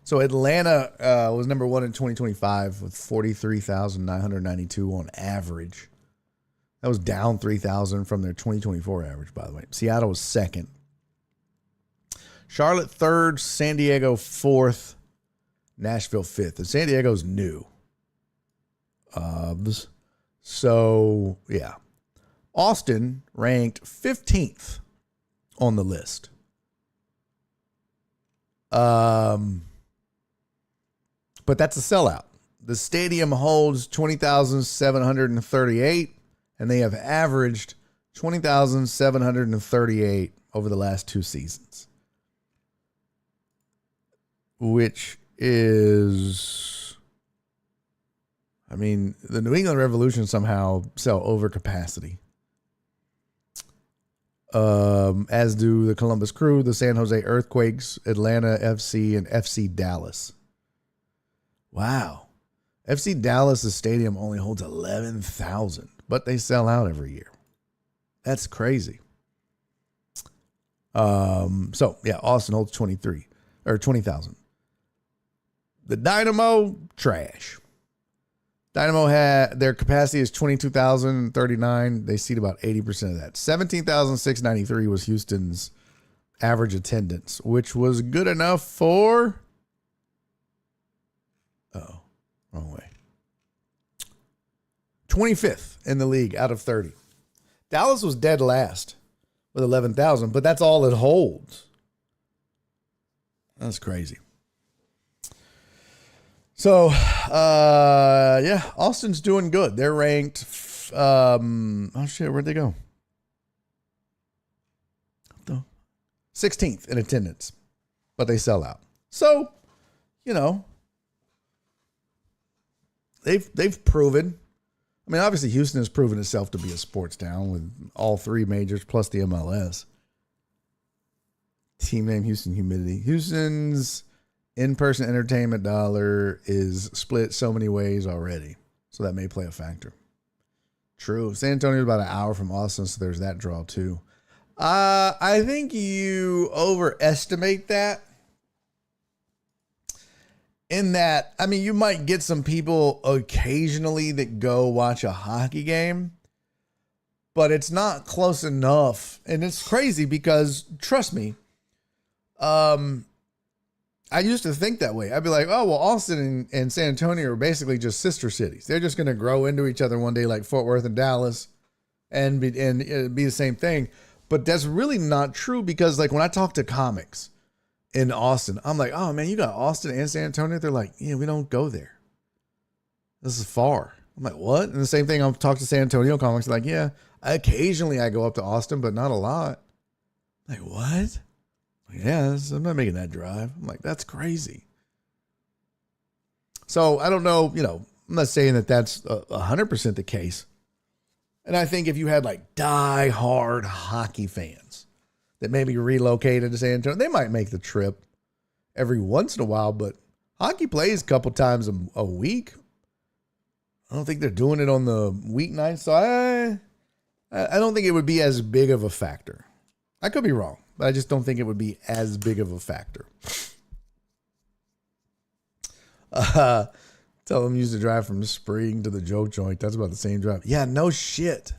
So Atlanta was number 1 in 2025 with 43,992 on average. That was down 3,000 from their 2024 average, by the way. Seattle was 2nd. Charlotte 3rd, San Diego 4th, Nashville 5th. And San Diego's new. So, yeah. Austin ranked 15th on the list. But that's a sellout. The stadium holds 20,738, and they have averaged 20,738 over the last 2 seasons, which is, the New England Revolution somehow sell over capacity. As do the Columbus Crew, the San Jose Earthquakes, Atlanta FC, and FC Dallas. Wow. FC Dallas' stadium only holds 11,000, but they sell out every year. That's crazy. So, yeah, Austin holds 20,000. The Dynamo, trash. Dynamo their capacity is 22,039. They seat about 80% of that. 17,693 was Houston's average attendance, which was good enough for... Oh, wrong way. 25th in the league out of 30. Dallas was dead last with 11,000, but that's all it holds. That's crazy. So, yeah, Austin's doing good. They're ranked, oh shit, where'd they go? 16th in attendance, but they sell out. So, they've proven. Obviously Houston has proven itself to be a sports town with all 3 majors plus the MLS. Team name Houston Humidity. Houston's in-person entertainment dollar is split so many ways already, so that may play a factor. True. San Antonio is about an hour from Austin, so there's that draw too. I think you overestimate that. In that, you might get some people occasionally that go watch a hockey game, but it's not close enough. And it's crazy because, trust me, I used to think that way. I'd be like, oh, well, Austin and San Antonio are basically just sister cities. They're just going to grow into each other one day like Fort Worth and Dallas and be the same thing. But that's really not true because, like, when I talk to comics in Austin, I'm like, oh man, you got Austin and San Antonio? They're like, yeah, we don't go there. This is far. I'm like, what? And the same thing, I'll talk to San Antonio comics, like, yeah, occasionally I go up to Austin, but not a lot. I'm like, what? Like, yeah, I'm not making that drive. I'm like, that's crazy. So I don't know, I'm not saying that that's 100% the case. And I think if you had like die-hard hockey fans that maybe relocated to San Antonio, they might make the trip every once in a while, but hockey plays a couple times a week. I don't think they're doing it on the weeknights, so I don't think it would be as big of a factor. I could be wrong, but I just don't think it would be as big of a factor. Tell them used to drive from Spring to the Joke Joint. That's about the same drive. Yeah, no shit.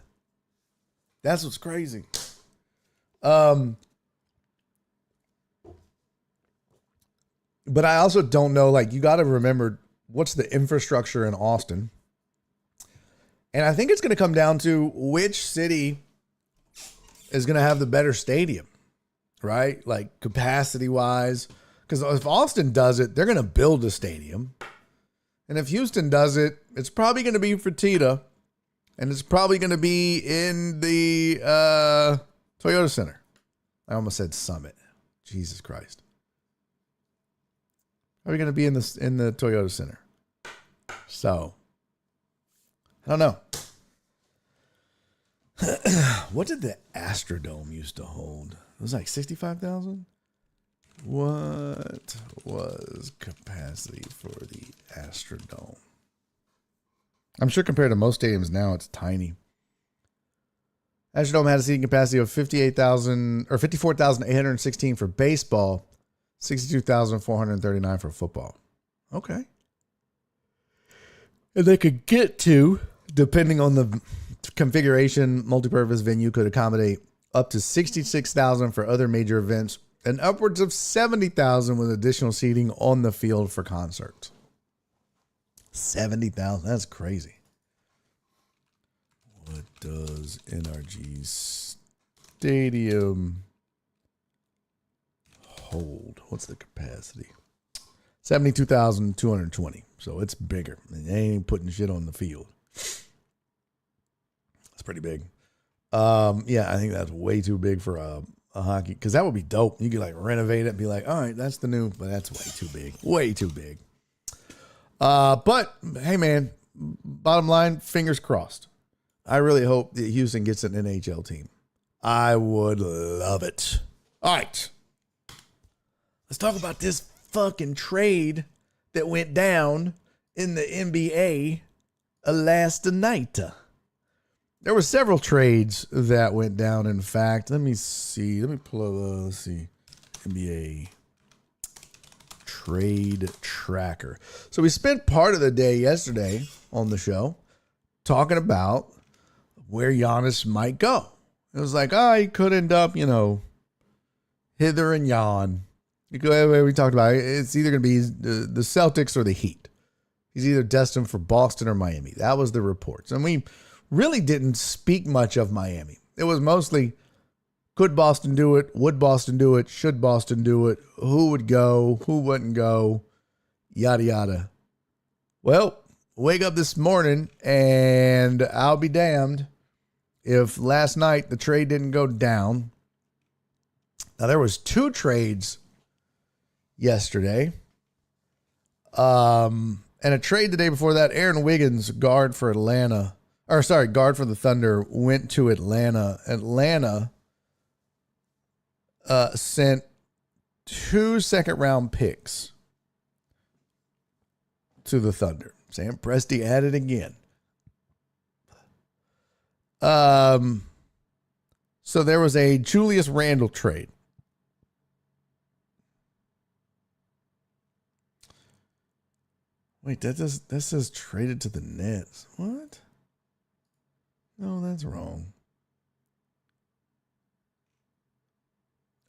That's what's crazy. But I also don't know, like, you got to remember what's the infrastructure in Austin. And I think it's going to come down to which city is going to have the better stadium, right? Like capacity wise. Because if Austin does it, they're going to build a stadium. And if Houston does it, it's probably going to be Fertitta. And it's probably going to be in the Toyota Center. I almost said Summit. Jesus Christ. Probably going to be in the Toyota Center. So, I don't know. What did the Astrodome used to hold? It was like 65,000? What was capacity for the Astrodome? I'm sure compared to most stadiums now, it's tiny. Astrodome had a seating capacity of 54,816 for baseball, 62,439 for football. Okay. And they could get to, depending on the configuration, multipurpose venue could accommodate up to 66,000 for other major events and upwards of 70,000 with additional seating on the field for concerts. 70,000. That's crazy. What does NRG Stadium hold? What's the capacity? 72,220. So it's bigger. They ain't putting shit on the field. That's pretty big. Yeah, I think that's way too big for a hockey, because that would be dope. You could like renovate it and be like, all right, that's the new, but that's way too big. Way too big. But hey, man, bottom line, fingers crossed. I really hope that Houston gets an NHL team. I would love it. All right. Let's talk about this fucking trade that went down in the NBA last night. There were several trades that went down, in fact. Let me see. Let me pull up, let's see. NBA trade tracker. So we spent part of the day yesterday on the show talking about where Giannis might go. It was like, he could end up, hither and yon. We talked about it. It's either going to be the Celtics or the Heat. He's either destined for Boston or Miami. That was the reports. And we really didn't speak much of Miami. It was mostly, could Boston do it? Would Boston do it? Should Boston do it? Who would go? Who wouldn't go? Yada, yada. Well, wake up this morning and I'll be damned if last night the trade didn't go down. Now, there was two trades yesterday. And a trade the day before that. Aaron Wiggins, guard for the Thunder, went to Atlanta. Atlanta sent 2 second-round picks to the Thunder. Sam Presti at it again. So there was a Julius Randle trade. Wait, that says traded to the Nets. What? No, that's wrong.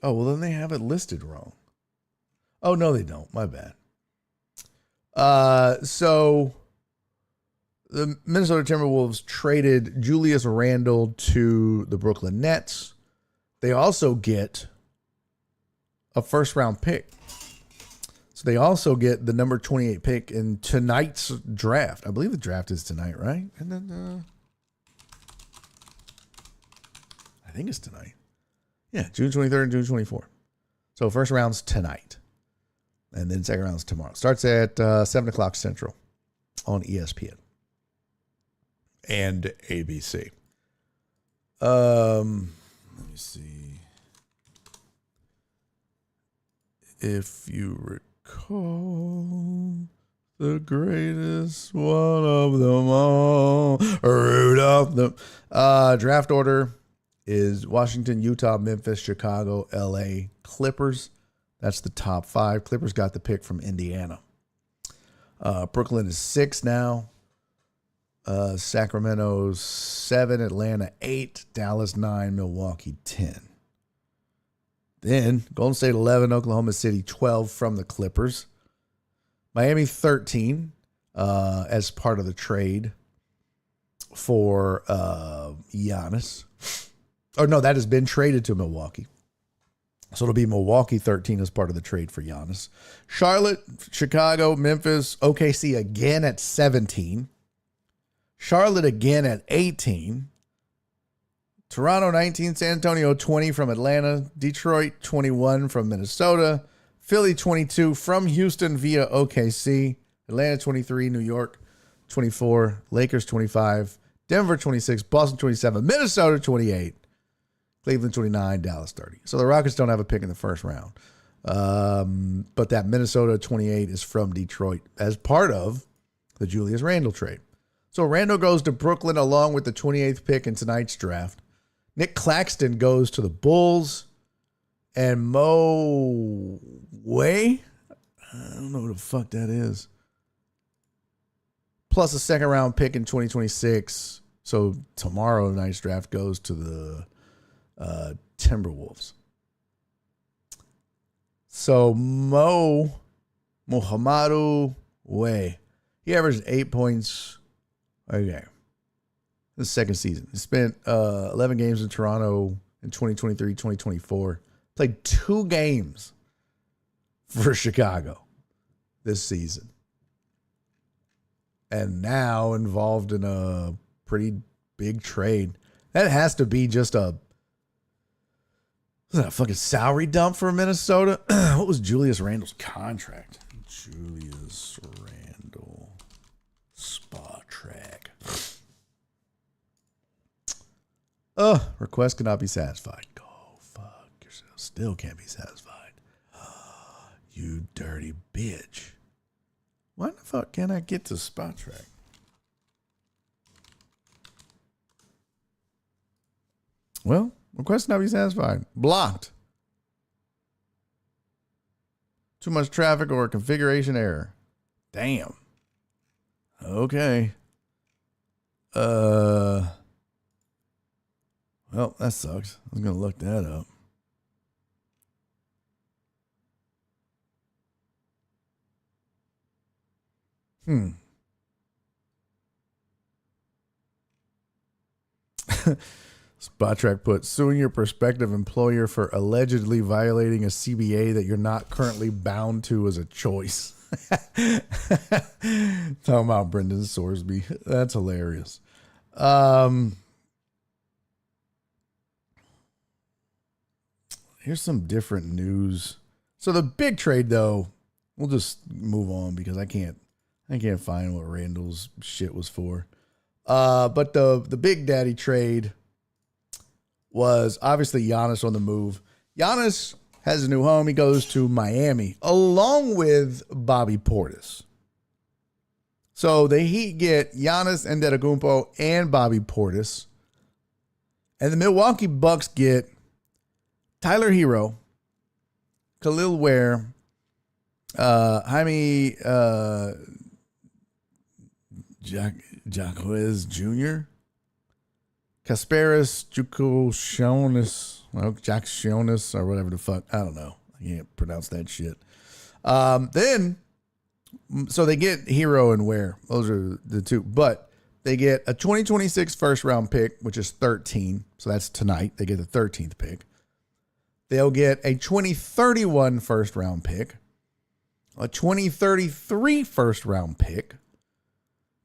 Oh, well, then they have it listed wrong. Oh, no, they don't. My bad. So the Minnesota Timberwolves traded Julius Randle to the Brooklyn Nets. They also get a first-round pick. So they also get the number 28 pick in tonight's draft. I believe the draft is tonight, right? And then I think it's tonight. Yeah, June 23rd and June 24th. So first round's tonight. And then second round's tomorrow. Starts at 7 o'clock Central on ESPN and ABC. Let me see. If you recall, the greatest one of them all, Rudolph. The draft order is Washington, Utah, Memphis, Chicago, LA, Clippers. That's the top 5. Clippers got the pick from Indiana. Brooklyn is 6 now. Sacramento 7, Atlanta 8, Dallas 9, Milwaukee 10. Then Golden State 11, Oklahoma City 12 from the Clippers. Miami 13 as part of the trade for Giannis. Or no, that has been traded to Milwaukee. So it'll be Milwaukee 13 as part of the trade for Giannis. Charlotte, Chicago, Memphis, OKC again at 17. Charlotte again at 18. Toronto 19, San Antonio 20 from Atlanta. Detroit 21 from Minnesota. Philly 22 from Houston via OKC. Atlanta 23, New York 24, Lakers 25, Denver 26, Boston 27, Minnesota 28. Cleveland 29, Dallas 30. So the Rockets don't have a pick in the first round. But that Minnesota 28 is from Detroit as part of the Julius Randle trade. So Randle goes to Brooklyn along with the 28th pick in tonight's draft. Nick Claxton goes to the Bulls. And Mo Way? I don't know who the fuck that is. Plus a second round pick in 2026. So tomorrow night's draft goes to the Timberwolves. So Mohamadu Way. He averaged 8 points a game. The second season. He spent 11 games in Toronto in 2023, 2024. Played 2 games for Chicago this season. And now involved in a pretty big trade. That has to be just a fucking salary dump for Minnesota. What was Julius Randle's contract? Julius Randle. Spa track. Request cannot be satisfied. Go fuck yourself. Still can't be satisfied. You dirty bitch. Why the fuck can't I get to Spot Track? Well, request not be satisfied. Blocked. Too much traffic or a configuration error. Damn. Okay. Well, that sucks. I was going to look that up. Spottrack put, suing your prospective employer for allegedly violating a CBA that you're not currently bound to as a choice. Talking about Brendan Sorsby. That's hilarious. Here's some different news. So the big trade, though, we'll just move on because I can't find what Randall's shit was for. But the Big Daddy trade was obviously Giannis on the move. Giannis has a new home. He goes to Miami along with Bobby Portis. So the Heat get Giannis Antetokounmpo and Bobby Portis. And the Milwaukee Bucks get Tyler Hero, Khalil Ware, Jaime Jacquez Jr., Kasparis Jacksonis, or whatever the fuck. I don't know. I can't pronounce that shit. So they get Hero and Ware. Those are the two. But they get a 2026 first round pick, which is 13. So that's tonight. They get the 13th pick. They'll get a 2031 first round pick, a 2033 first round pick,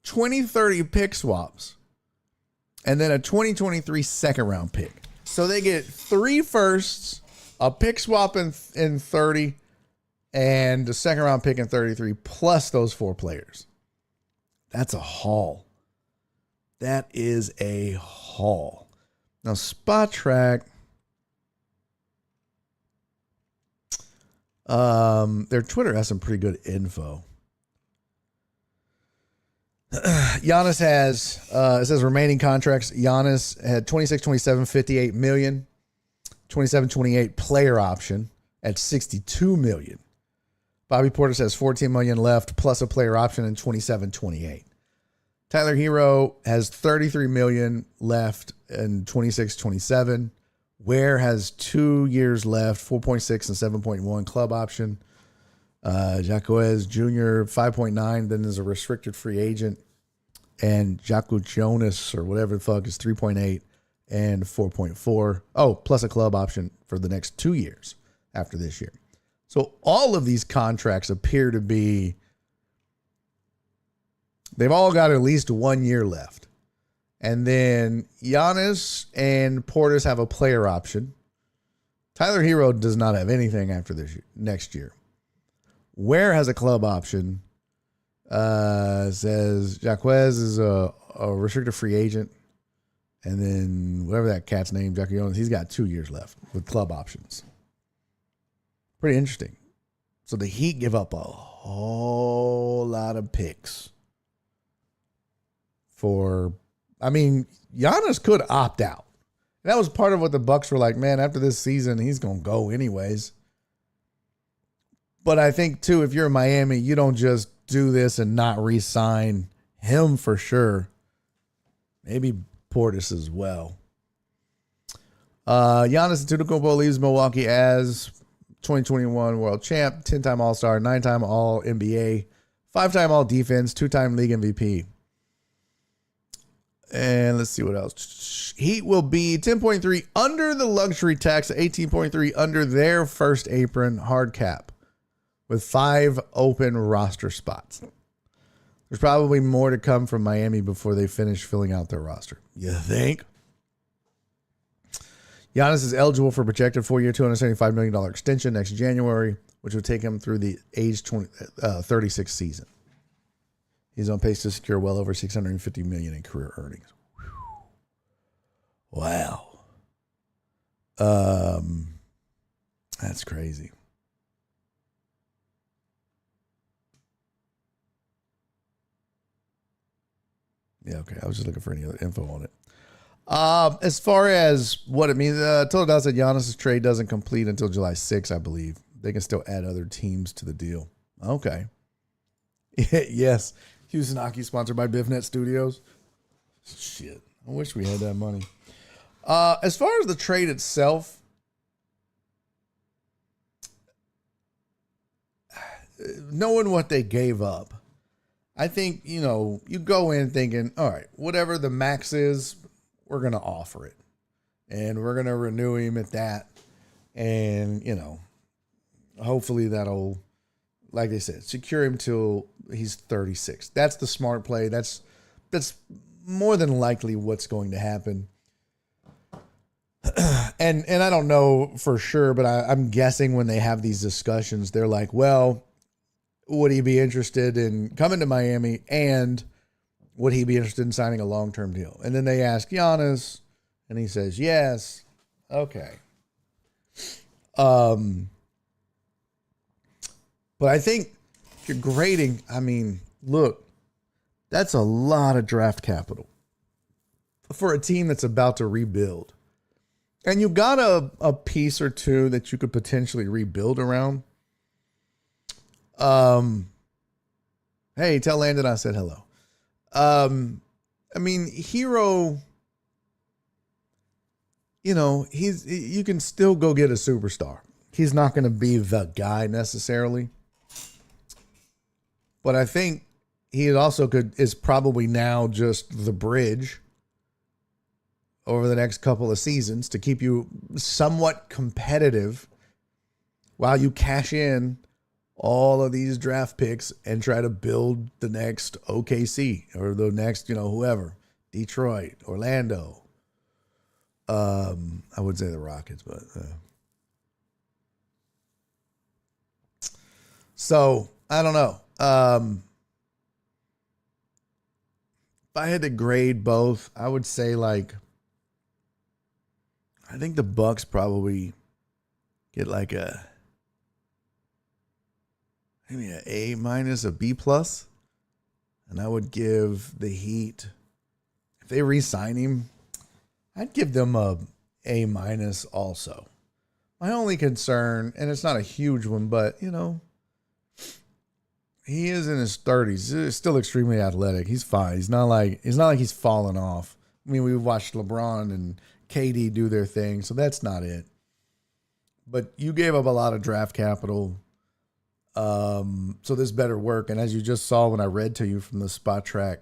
2030 pick swaps, and then a 2023 second round pick. So they get 3 firsts, a pick swap in 30, and a second round pick in 33, plus those 4 players. That's a haul. That is a haul. Now, Spot Track, their Twitter has some pretty good info. Giannis has, it says remaining contracts. Giannis had 26, 27, 58 million, 27, 28 player option at 62 million. Bobby Portis has $14 million left plus a player option in 27-28. Tyler Hero has $33 million left in 26-27. Ware has 2 years left, 4.6 and 7.1 club option. Jacquez Jr. 5.9, then there's a restricted free agent. And Jaco Jonas or whatever the fuck is 3.8 and 4.4. Oh, plus a club option for the next 2 years after this year. So all of these contracts appear to be, they've all got at least 1 year left. And then Giannis and Portis have a player option. Tyler Hero does not have anything after this year, next year. Ware has a club option. Says Jacquez is a restricted free agent. And then whatever that cat's name, Jackie Jones, he's got 2 years left with club options. Pretty interesting. So the Heat give up a whole lot of picks for, I mean, Giannis could opt out. And that was part of what the Bucks were like, man, after this season, he's going to go anyways. But I think, too, if you're in Miami, you don't just do this and not re-sign him for sure. Maybe Portis as well. Giannis Antetokounmpo leaves Milwaukee as 2021 world champ, 10-time All-Star, 9-time All-NBA, 5-time All-Defense, 2-time League MVP. And let's see what else. Heat will be 10.3 under the luxury tax, 18.3 under their first apron hard cap with 5 open roster spots. There's probably more to come from Miami before they finish filling out their roster. You think? Giannis is eligible for projected 4-year, $275 million extension next January, which would take him through the age 36 season. He's on pace to secure well over $650 million in career earnings. Whew. Wow. That's crazy. Yeah, okay. I was just looking for any other info on it. As far as what it means, Toledano said Giannis' trade doesn't complete until July 6th, I believe. They can still add other teams to the deal. Okay. Yes. Houston Hockey sponsored by BiffNet Studios. Shit. I wish we had that money. As far as the trade itself, knowing what they gave up, I think, you go in thinking, all right, whatever the max is, we're going to offer it. And we're going to renew him at that. And, hopefully that'll, like they said, secure him till he's 36. That's the smart play. That's more than likely what's going to happen. And I don't know for sure, but I'm guessing when they have these discussions, they're like, well, would he be interested in coming to Miami, and would he be interested in signing a long-term deal? And then they ask Giannis, and he says yes. Okay. But I think if you're grading, look, that's a lot of draft capital for a team that's about to rebuild. And you got a piece or two that you could potentially rebuild around. Hey, tell Landon I said hello. Hero, you can still go get a superstar. He's not going to be the guy necessarily. But I think he also is probably now just the bridge over the next couple of seasons to keep you somewhat competitive while you cash in all of these draft picks and try to build the next OKC or the next, whoever, Detroit, Orlando. I would say the Rockets, but so I don't know. If I had to grade both, I would say I think the Bucks probably get maybe an A minus, a B plus. And I would give the Heat, if they re-sign him, I'd give them a A minus also. My only concern, and it's not a huge one, but He is in his 30s. He's still extremely athletic. He's fine. He's not like he's fallen off. I mean, we watched LeBron and KD do their thing, so that's not it. But you gave up a lot of draft capital, so this better work. And as you just saw when I read to you from the Spot Track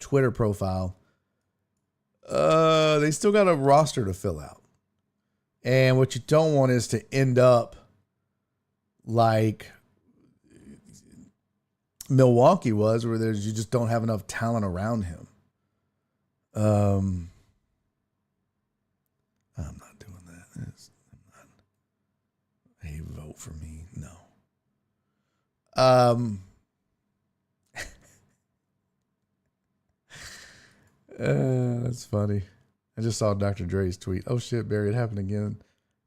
Twitter profile, they still got a roster to fill out. And what you don't want is to end up like Milwaukee was, where you just don't have enough talent around him. I'm not doing that. Hey, vote for me. No. That's funny. I just saw Dr. Dre's tweet. Oh shit, Barry, it happened again.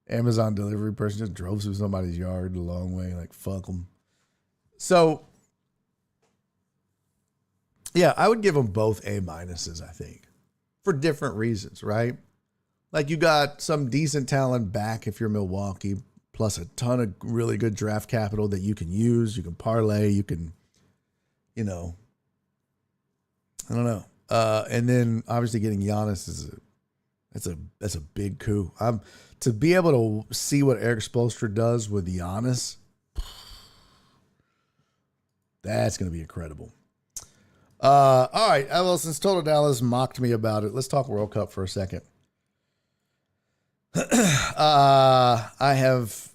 Amazon delivery person just drove through somebody's yard a long way. Like, fuck them. So, yeah, I would give them both A minuses, I think, for different reasons, right? Like, you got some decent talent back if you're Milwaukee, plus a ton of really good draft capital that you can use. You can parlay. You can, I don't know. And then obviously getting Giannis that's a big coup. To be able to see what Eric Spoelstra does with Giannis, that's going to be incredible. All right. Well, since Total Dallas mocked me about it, let's talk World Cup for a second. I have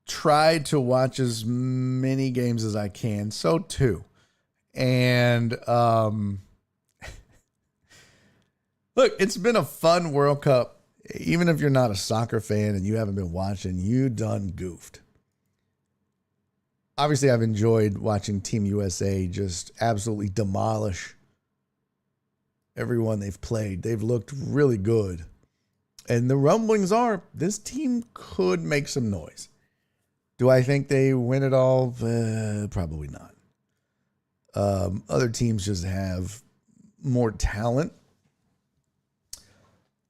tried to watch as many games as I can. So too. And, look, it's been a fun World Cup. Even if you're not a soccer fan and you haven't been watching, you done goofed. Obviously, I've enjoyed watching Team USA just absolutely demolish everyone they've played. They've looked really good. And the rumblings are this team could make some noise. Do I think they win it all? Probably not. Other teams just have more talent.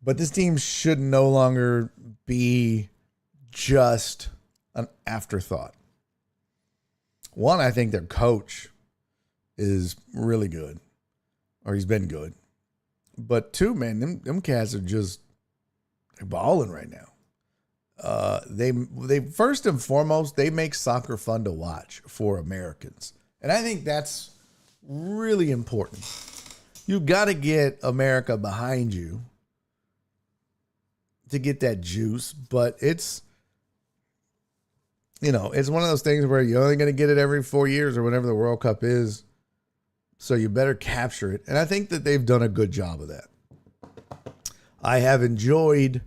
But this team should no longer be just an afterthought. One, I think their coach is really good, or he's been good. But two, man, them cats are just they're balling right now. They first and foremost, they make soccer fun to watch for Americans. And I think that's really important. You got to get America behind you to get that juice, but it's it's one of those things where you're only going to get it every 4 years or whenever the World Cup is. So you better capture it. And I think that they've done a good job of that. I have enjoyed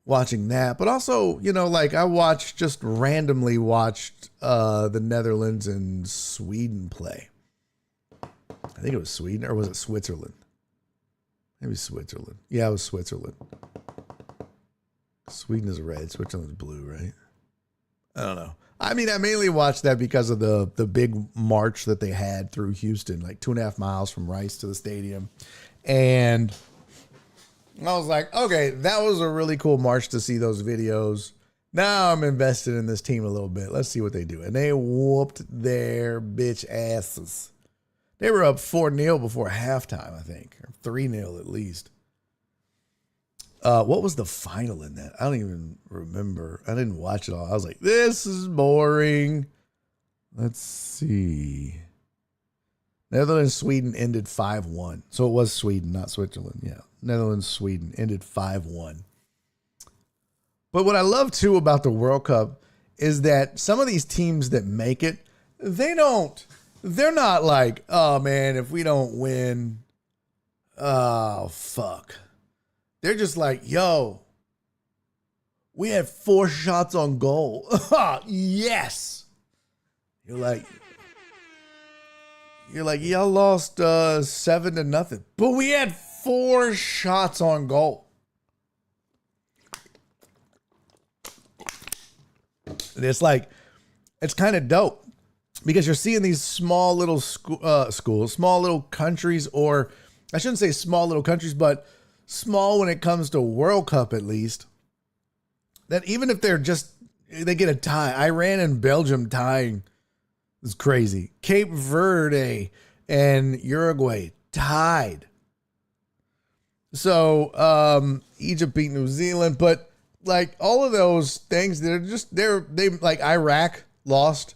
watching that, but also, I randomly watched the Netherlands and Sweden play. I think it was Sweden, or was it Switzerland? Maybe Switzerland. Yeah, it was Switzerland. Sweden is red, Switzerland's blue, right? I don't know. I mean, I mainly watched that because of the big march that they had through Houston, like 2.5 miles from Rice to the stadium. And I was like, okay, that was a really cool march to see those videos. Now I'm invested in this team a little bit. Let's see what they do. And they whooped their bitch asses. They were up 4-0 before halftime, I think, or 3-0 at least. What was the final in that? I don't even remember. I didn't watch it all. I was like, this is boring. Let's see. Netherlands, Sweden ended 5-1. So it was Sweden, not Switzerland. Yeah. Netherlands, Sweden ended 5-1. But what I love too about the World Cup is that some of these teams that make it, they're not like, oh man, if we don't win, oh fuck. They're just like, yo, we had 4 shots on goal. Yes. You're like, y'all lost 7-0, but we had 4 shots on goal. And it's like, it's kind of dope because you're seeing these small little schools, small little countries, or I shouldn't say small little countries, but small when it comes to World Cup, at least, that even if they're just They get a tie. Iran and Belgium tying is crazy. Cape Verde and Uruguay tied. So Egypt beat New Zealand, but like all of those things, they like Iraq lost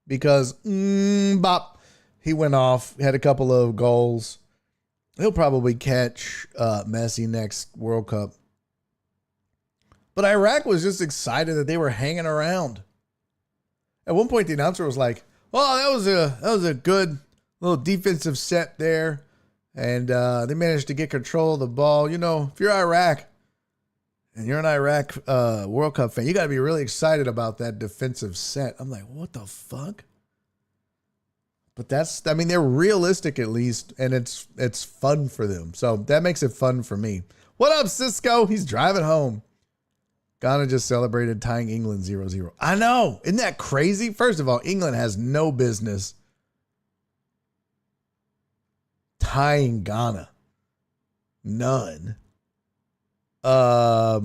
because he went off, had a couple of goals. He'll probably catch Messi next World Cup. But Iraq was just excited that they were hanging around. At one point, the announcer was like, "Oh, that was a good little defensive set there, and they managed to get control of the ball." You know, if you're Iraq and you're an Iraq World Cup fan, you got to be really excited about that defensive set. I'm like, what the fuck? But they're realistic at least, and it's fun for them. So that makes it fun for me. What up, Cisco? He's driving home. Ghana just celebrated tying England 0-0. I know. Isn't that crazy? First of all, England has no business tying Ghana. None. I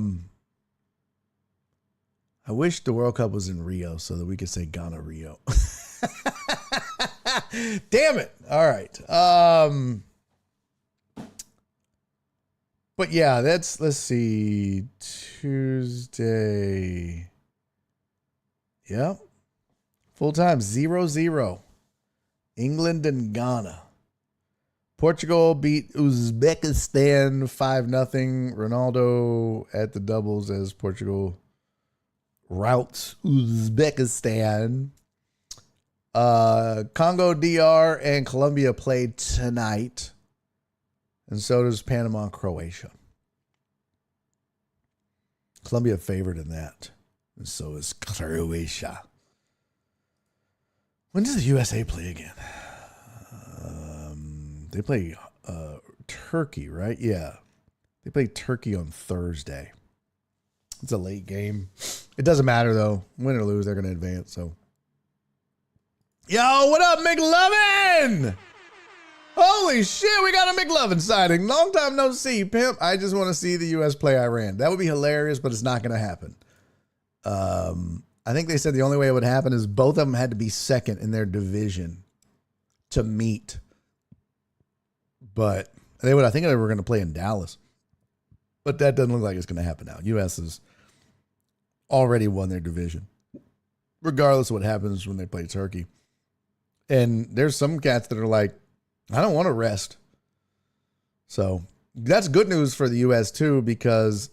wish the World Cup was in Rio so that we could say Ghana Rio. Damn it. All right. But yeah, let's see, Tuesday. Yep. Full time 0-0. England and Ghana. Portugal beat Uzbekistan 5-0. Ronaldo at the doubles as Portugal routs Uzbekistan. Congo DR and Colombia played tonight. And so does Panama and Croatia. Colombia favored in that. And so is Croatia. When does the USA play again? They play Turkey, right? Yeah. They play Turkey on Thursday. It's a late game. It doesn't matter, though. Win or lose, they're going to advance. So, yo, what up, McLovin? Holy shit, we got a McLovin sighting. Long time no see, pimp. I just want to see the U.S. play Iran. That would be hilarious, but it's not going to happen. I think they said the only way it would happen is both of them had to be second in their division to meet. But I think they were going to play in Dallas. But that doesn't look like it's going to happen now. U.S. has already won their division, regardless of what happens when they play Turkey. And there's some cats that are like, I don't want to rest. So that's good news for the U.S. too, because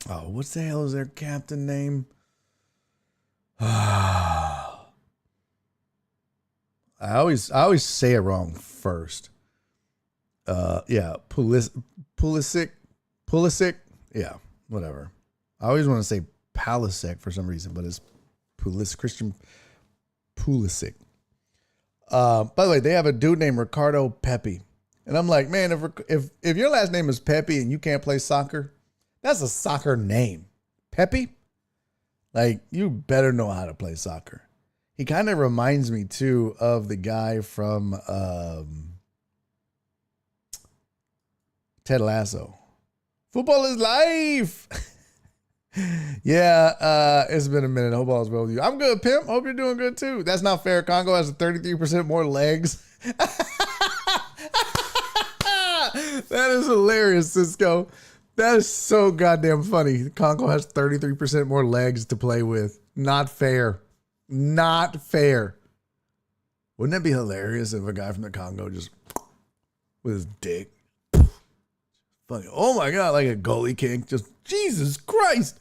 what's the hell is their captain name? I always say it wrong first. Pulisic. Yeah, whatever. I always want to say Palisek for some reason, but it's Christian Pulisic. By the way, they have a dude named Ricardo Pepi. And I'm like, man, if your last name is Pepi and you can't play soccer, that's a soccer name. Pepi? Like, you better know how to play soccer. He kind of reminds me, too, of the guy from Ted Lasso. Football is life. Yeah, it's been a minute. Hope all is well with you. I'm good, pimp. Hope you're doing good too. That's not fair. Congo has 33% more legs. That is hilarious, Cisco. That is so goddamn funny. Congo has 33% more legs to play with. Not fair. Not fair. Wouldn't it be hilarious if a guy from the Congo just with his dick? Funny. Oh my God, like a goalie kick. Just Jesus Christ.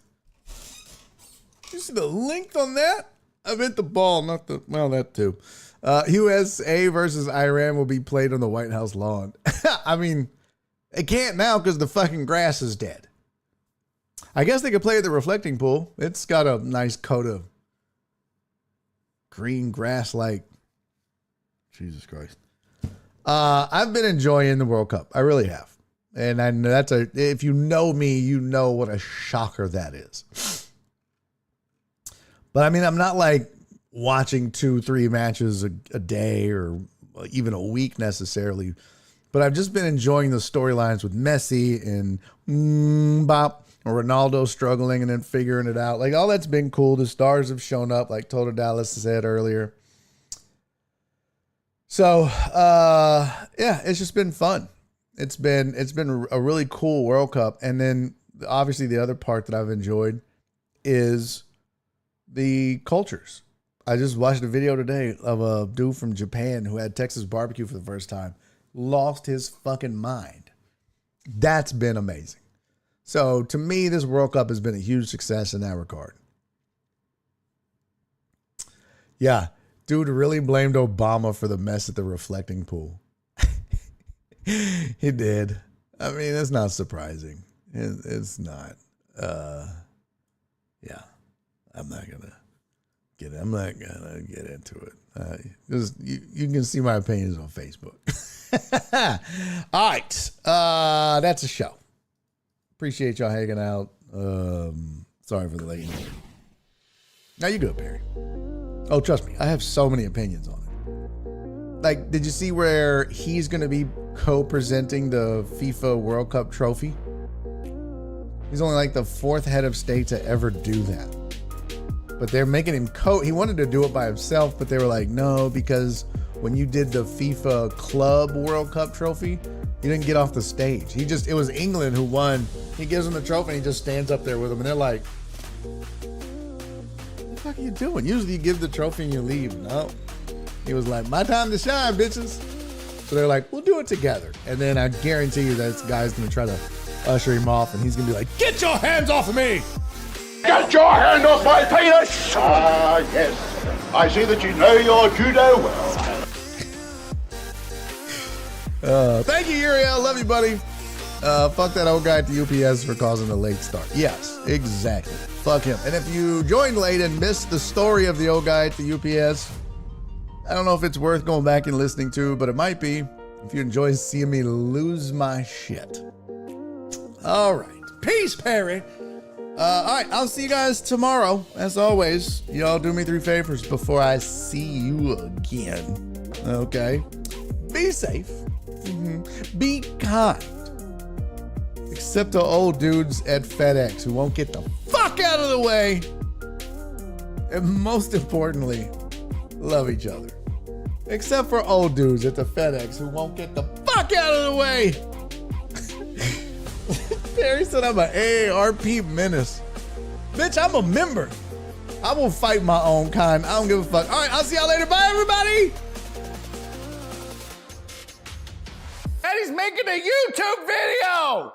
You see the length on that? I meant the ball, not the, well, that too. USA versus Iran will be played on the White House lawn. I mean, it can't now because the fucking grass is dead. I guess they could play at the reflecting pool. It's got a nice coat of green grass like. Jesus Christ. I've been enjoying the World Cup. I really have. And I know if you know me, you know what a shocker that is. But I mean, I'm not like watching 2-3 matches a day or even a week necessarily. But I've just been enjoying the storylines with Messi and or Ronaldo struggling and then figuring it out. Like all that's been cool. The stars have shown up, like Total Dallas said earlier. So yeah, it's just been fun. It's been a really cool World Cup. And then obviously the other part that I've enjoyed is the cultures. I just watched a video today of a dude from Japan who had Texas barbecue for the first time. Lost his fucking mind. That's been amazing. So to me, this World Cup has been a huge success in that regard. Yeah, dude really blamed Obama for the mess at the reflecting pool. He did. I mean, it's not surprising. It's not. Yeah, I'm not gonna get into it. Just you can see my opinions on Facebook. All right, that's a show. Appreciate y'all hanging out. Sorry for the late night. Now you good, Barry. Oh, trust me, I have so many opinions on it. Like, did you see where he's going to be co-presenting the FIFA World Cup trophy? He's only like the 4th head of state to ever do that. But they're making him he wanted to do it by himself, but they were like, no, because when you did the FIFA Club World Cup trophy, you didn't get off the stage. It was England who won. He gives them the trophy and he just stands up there with them and they're like, what the fuck are you doing? Usually you give the trophy and you leave. No. He was like, my time to shine, bitches. So they're like, we'll do it together. And then I guarantee you that this guy's going to try to usher him off and he's going to be like, get your hands off of me. Get your hand off my penis! Ah, yes. I see that you know your judo well. Thank you, Uriel. Love you, buddy. Fuck that old guy at the UPS for causing a late start. Yes, exactly. Fuck him. And if you joined late and missed the story of the old guy at the UPS, I don't know if it's worth going back and listening to, but it might be if you enjoy seeing me lose my shit. All right. Peace, Perry. All right, I'll see you guys tomorrow. As always, y'all do me 3 favors before I see you again. Okay? Be safe. Be kind. Except the old dudes at FedEx who won't get the fuck out of the way. And most importantly, love each other. Except for old dudes at the FedEx who won't get the fuck out of the way. Barry said I'm an AARP menace. Bitch, I'm a member. I will fight my own kind. I don't give a fuck. All right, I'll see y'all later. Bye, everybody. And he's making a YouTube video.